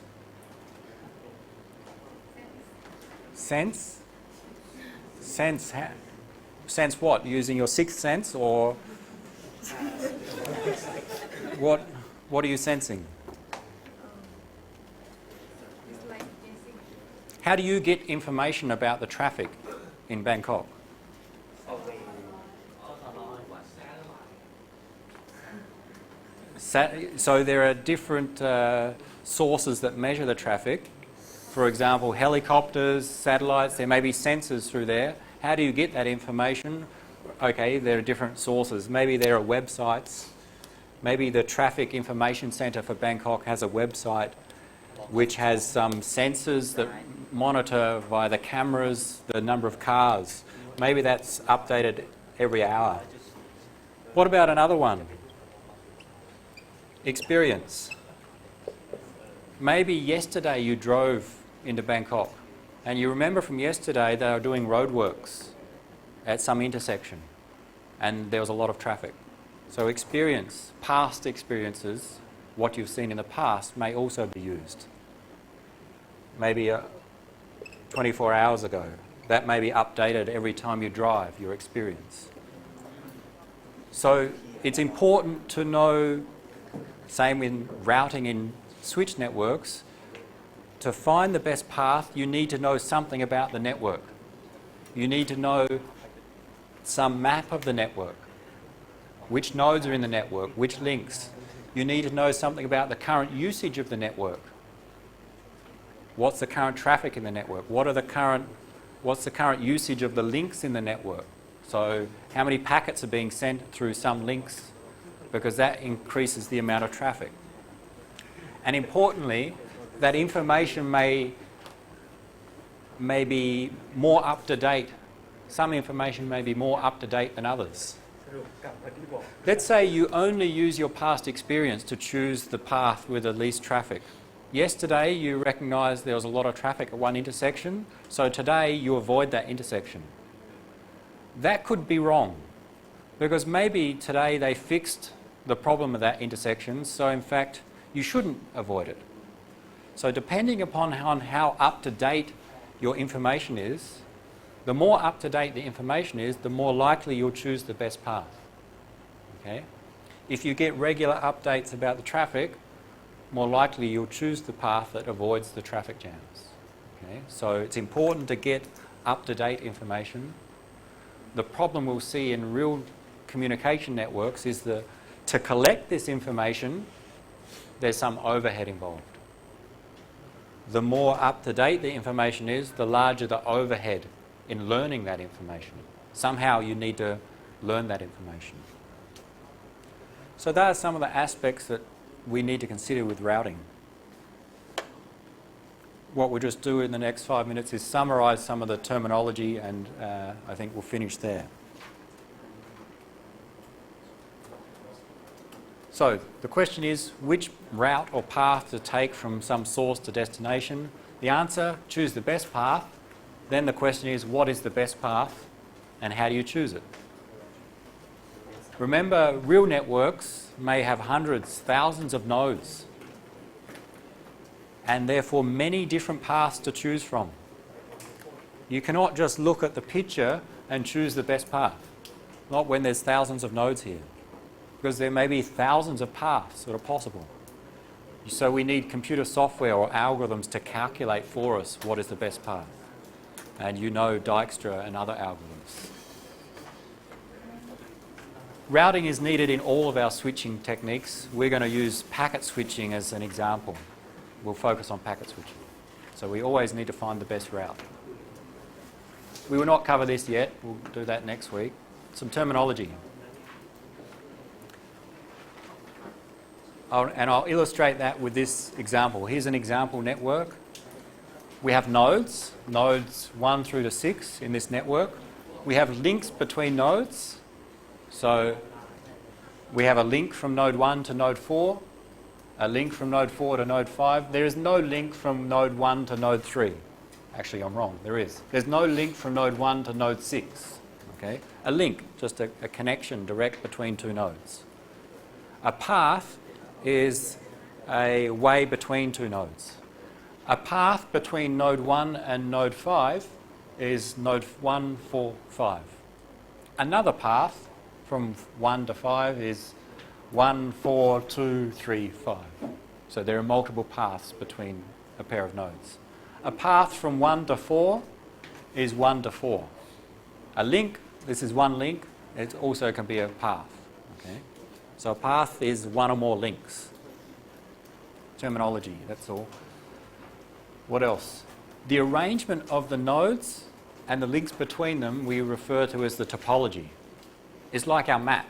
Sense? Sense what? Using your sixth sense, or what are you sensing? How do you get information about the traffic in Bangkok? So there are different sources that measure the traffic. For example, helicopters, satellites, there may be sensors through there. How do you get that information? Okay, there are different sources. Maybe there are websites. Maybe the Traffic Information Centre for Bangkok has a website which has some sensors that monitor via the cameras the number of cars. Maybe that's updated every hour. What about another one? Experience. Maybe yesterday you drove into Bangkok and you remember from yesterday they were doing roadworks at some intersection and there was a lot of traffic. So experience, past experiences, what you've seen in the past may also be used. Maybe 24 hours ago. That may be updated every time you drive, your experience. So it's important to know, same in routing in switch networks, to find the best path you need to know something about the network. You need to know some map of the network. Which nodes are in the network, which links. You need to know something about the current usage of the network. What's the current traffic in the network? What's the current usage of the links in the network? So how many packets are being sent through some links, because that increases the amount of traffic. And importantly, that information may be more up to date. Some information may be more up to date than others. Let's say you only use your past experience to choose the path with the least traffic. Yesterday you recognised there was a lot of traffic at one intersection, so today you avoid that intersection. That could be wrong, because maybe today they fixed the problem of that intersection, so in fact you shouldn't avoid it. So depending upon how up to date your information is, the more up to date the information is, the more likely you'll choose the best path. Okay? If you get regular updates about the traffic, more likely you'll choose the path that avoids the traffic jams. Okay? So it's important to get up to date information. The problem we'll see in real communication networks is to collect this information, there's some overhead involved. The more up to date the information is, the larger the overhead in learning that information. Somehow you need to learn that information. So those are some of the aspects that we need to consider with routing. What we'll just do in the next 5 minutes is summarise some of the terminology, and I think we'll finish there. So the question is, which route or path to take from some source to destination? The answer, choose the best path. Then the question is, what is the best path and how do you choose it? Remember, real networks may have hundreds, thousands of nodes, and therefore many different paths to choose from. You cannot just look at the picture and choose the best path, not when there's thousands of nodes here, because there may be thousands of paths that are possible. So we need computer software or algorithms to calculate for us what is the best path. And you know Dijkstra and other algorithms. Routing is needed in all of our switching techniques. We're going to use packet switching as an example. We'll focus on packet switching. So we always need to find the best route. We will not cover this yet. We'll do that next week. Some terminology. I'll illustrate that with this example. Here's an example network. We have nodes 1 through to 6 in this network. We have links between nodes. So we have a link from node 1 to node 4, a link from node 4 to node 5. There is no link from node 1 to node 3. Actually, I'm wrong. There is. There's no link from node 1 to node 6. Okay? A link, just a connection direct between two nodes. A path is a way between two nodes. A path between node 1 and node 5 is node 1, 4, 5. Another path from 1 to 5 is 1, 4, 2, 3, 5. So there are multiple paths between a pair of nodes. A path from 1 to 4 is 1 to 4. A link, this is one link, it also can be a path. Okay? So a path is one or more links. Terminology, that's all. What else? The arrangement of the nodes and the links between them we refer to as the topology. It's like our map.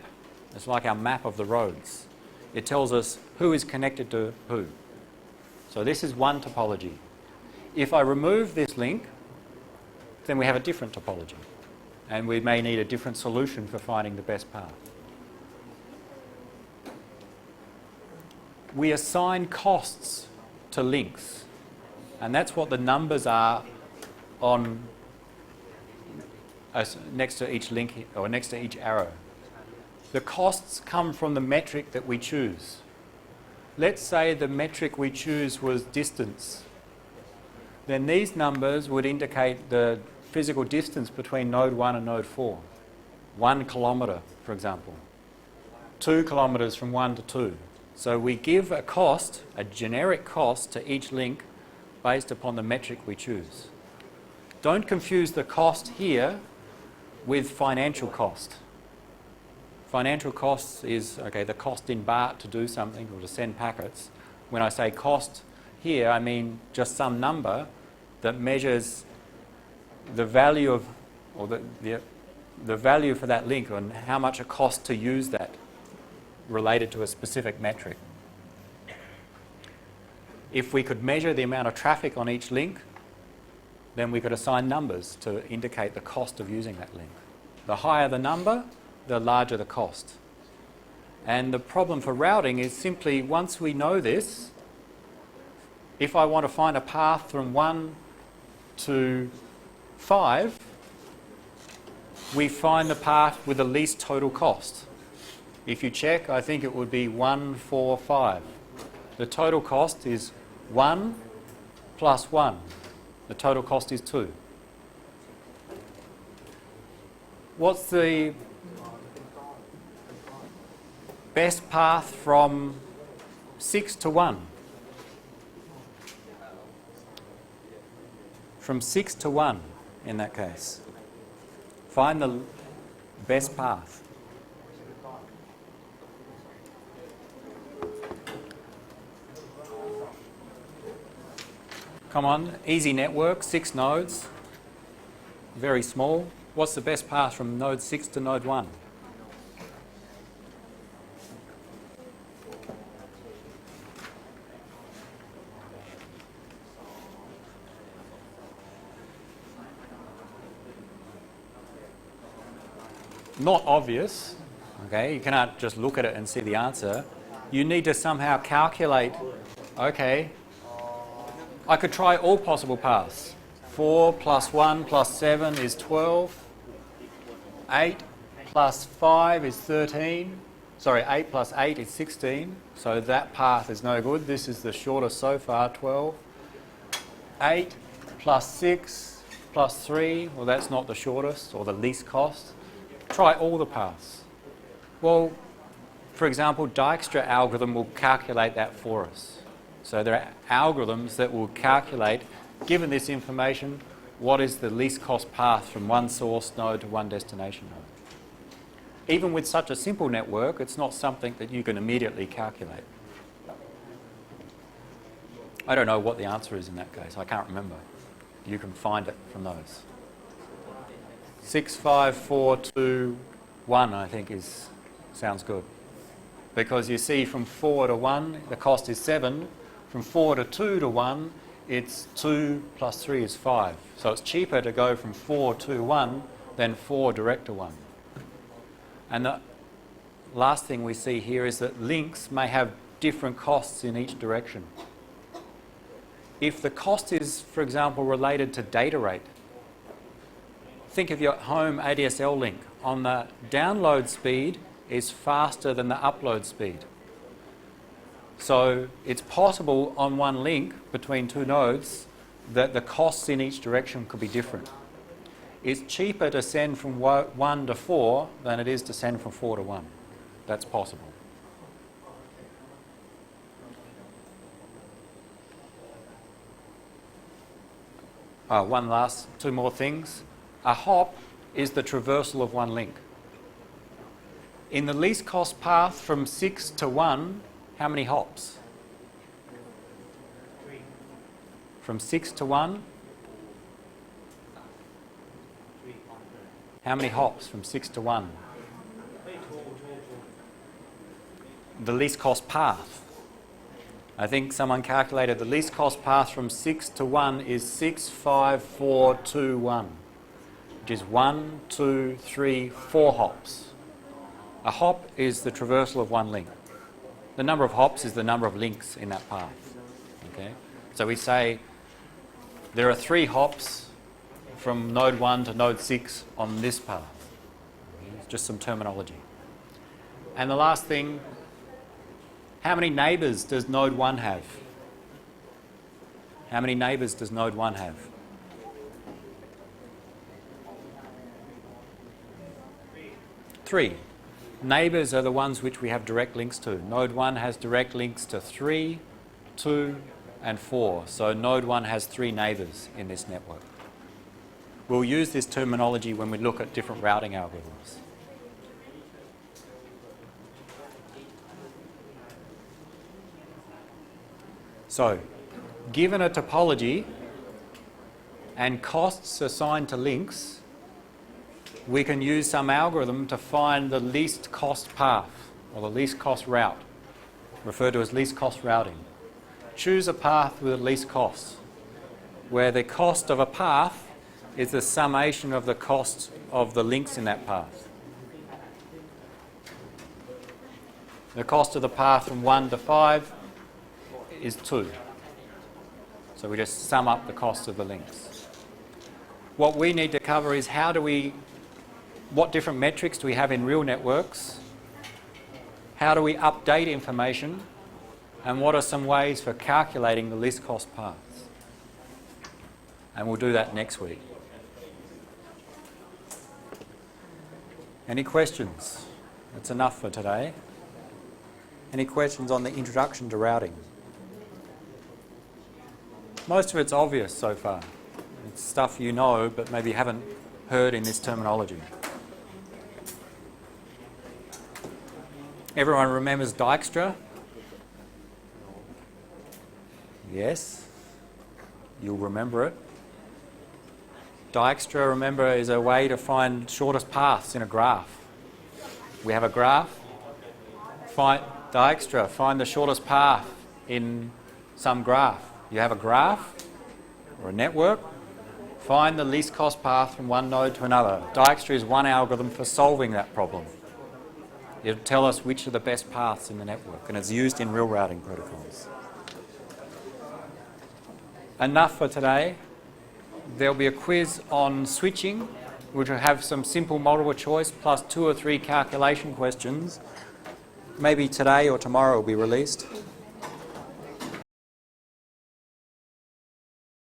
It's like our map of the roads. It tells us who is connected to who. So this is one topology. If I remove this link, then we have a different topology. And we may need a different solution for finding the best path. We assign costs to links. And that's what the numbers are on next to each link or next to each arrow. The costs come from the metric that we choose. Let's say the metric we choose was distance. Then these numbers would indicate the physical distance between node 1 and node 4. 1 kilometre, for example. 2 kilometres from 1 to 2. So we give a cost, a generic cost to each link based upon the metric we choose. Don't confuse the cost here with financial cost. Financial costs is, okay, the cost in baht to do something or to send packets. When I say cost here I mean just some number that measures the value of, or the value for that link and how much it costs to use that related to a specific metric. If we could measure the amount of traffic on each link, then we could assign numbers to indicate the cost of using that link. The higher the number, the larger the cost. And the problem for routing is simply once we know this, if I want to find a path from 1 to 5, we find the path with the least total cost. If you check, I think it would be 1, 4, 5. The total cost is 1 plus 1. The total cost is 2. What's the best path from 6 to 1? From 6 to 1 in that case. Find the best path. Come on, easy network, 6 nodes, very small. What's the best path from node 6 to node 1? Not obvious, okay? You cannot just look at it and see the answer. You need to somehow calculate, okay, I could try all possible paths. 4 plus 1 plus 7 is 12. 8 plus 5 is 13. Sorry, 8 plus 8 is 16. So that path is no good. This is the shortest so far, 12. 8 plus 6 plus 3, well, that's not the shortest or the least cost. Try all the paths. Well, for example, Dijkstra algorithm will calculate that for us. So there are algorithms that will calculate, given this information, what is the least cost path from one source node to one destination node. Even with such a simple network, it's not something that you can immediately calculate. I don't know what the answer is in that case. I can't remember. You can find it from those. 6, 5, 4, 2, 1, I think sounds good. Because you see from 4 to 1, the cost is 7. From 4 to 2 to 1, it's 2 plus 3 is 5. So it's cheaper to go from 4 to 1 than 4 direct to 1. And the last thing we see here is that links may have different costs in each direction. If the cost is, for example, related to data rate, think of your home ADSL link. On the download speed is faster than the upload speed. So it's possible on one link between two nodes that the costs in each direction could be different. It's cheaper to send from 1 to 4 than it is to send from 4 to 1. That's possible. Two more things. A hop is the traversal of one link. In the least cost path from 6 to 1, how many hops? 3. From 6 to 1? 3. How many hops from 6 to 1? The least cost path. I think someone calculated the least cost path from 6 to 1 is 6, 5, 4, 2, 1. Which is 1, 2, 3, 4 hops. A hop is the traversal of one link. The number of hops is the number of links in that path. Okay? So we say there are 3 hops from node 1 to node 6 on this path. It's just some terminology. And the last thing, how many neighbours does node 1 have? How many neighbours does node 1 have? 3. Neighbours are the ones which we have direct links to. Node 1 has direct links to 3, 2 and 4. So node 1 has 3 neighbours in this network. We'll use this terminology when we look at different routing algorithms. So given a topology and costs assigned to links, we can use some algorithm to find the least cost path or the least cost route, referred to as least cost routing. Choose a path with the least costs, where the cost of a path is the summation of the cost of the links in that path. The cost of the path from 1 to 5 is 2. So we just sum up the cost of the links. What we need to cover is what different metrics do we have in real networks? How do we update information? And what are some ways for calculating the least cost paths? And we'll do that next week. Any questions? That's enough for today. Any questions on the introduction to routing? Most of it's obvious so far. It's stuff you know, but maybe you haven't heard in this terminology. Everyone remembers Dijkstra? Yes, you'll remember it. Dijkstra, remember, is a way to find shortest paths in a graph. We have a graph. Dijkstra, find the shortest path in some graph. You have a graph or a network. Find the least cost path from one node to another. Dijkstra is one algorithm for solving that problem. It'll tell us which are the best paths in the network, and it's used in real routing protocols. Enough for today. There'll be a quiz on switching, which will have some simple multiple choice plus 2 or 3 calculation questions. Maybe today or tomorrow will be released.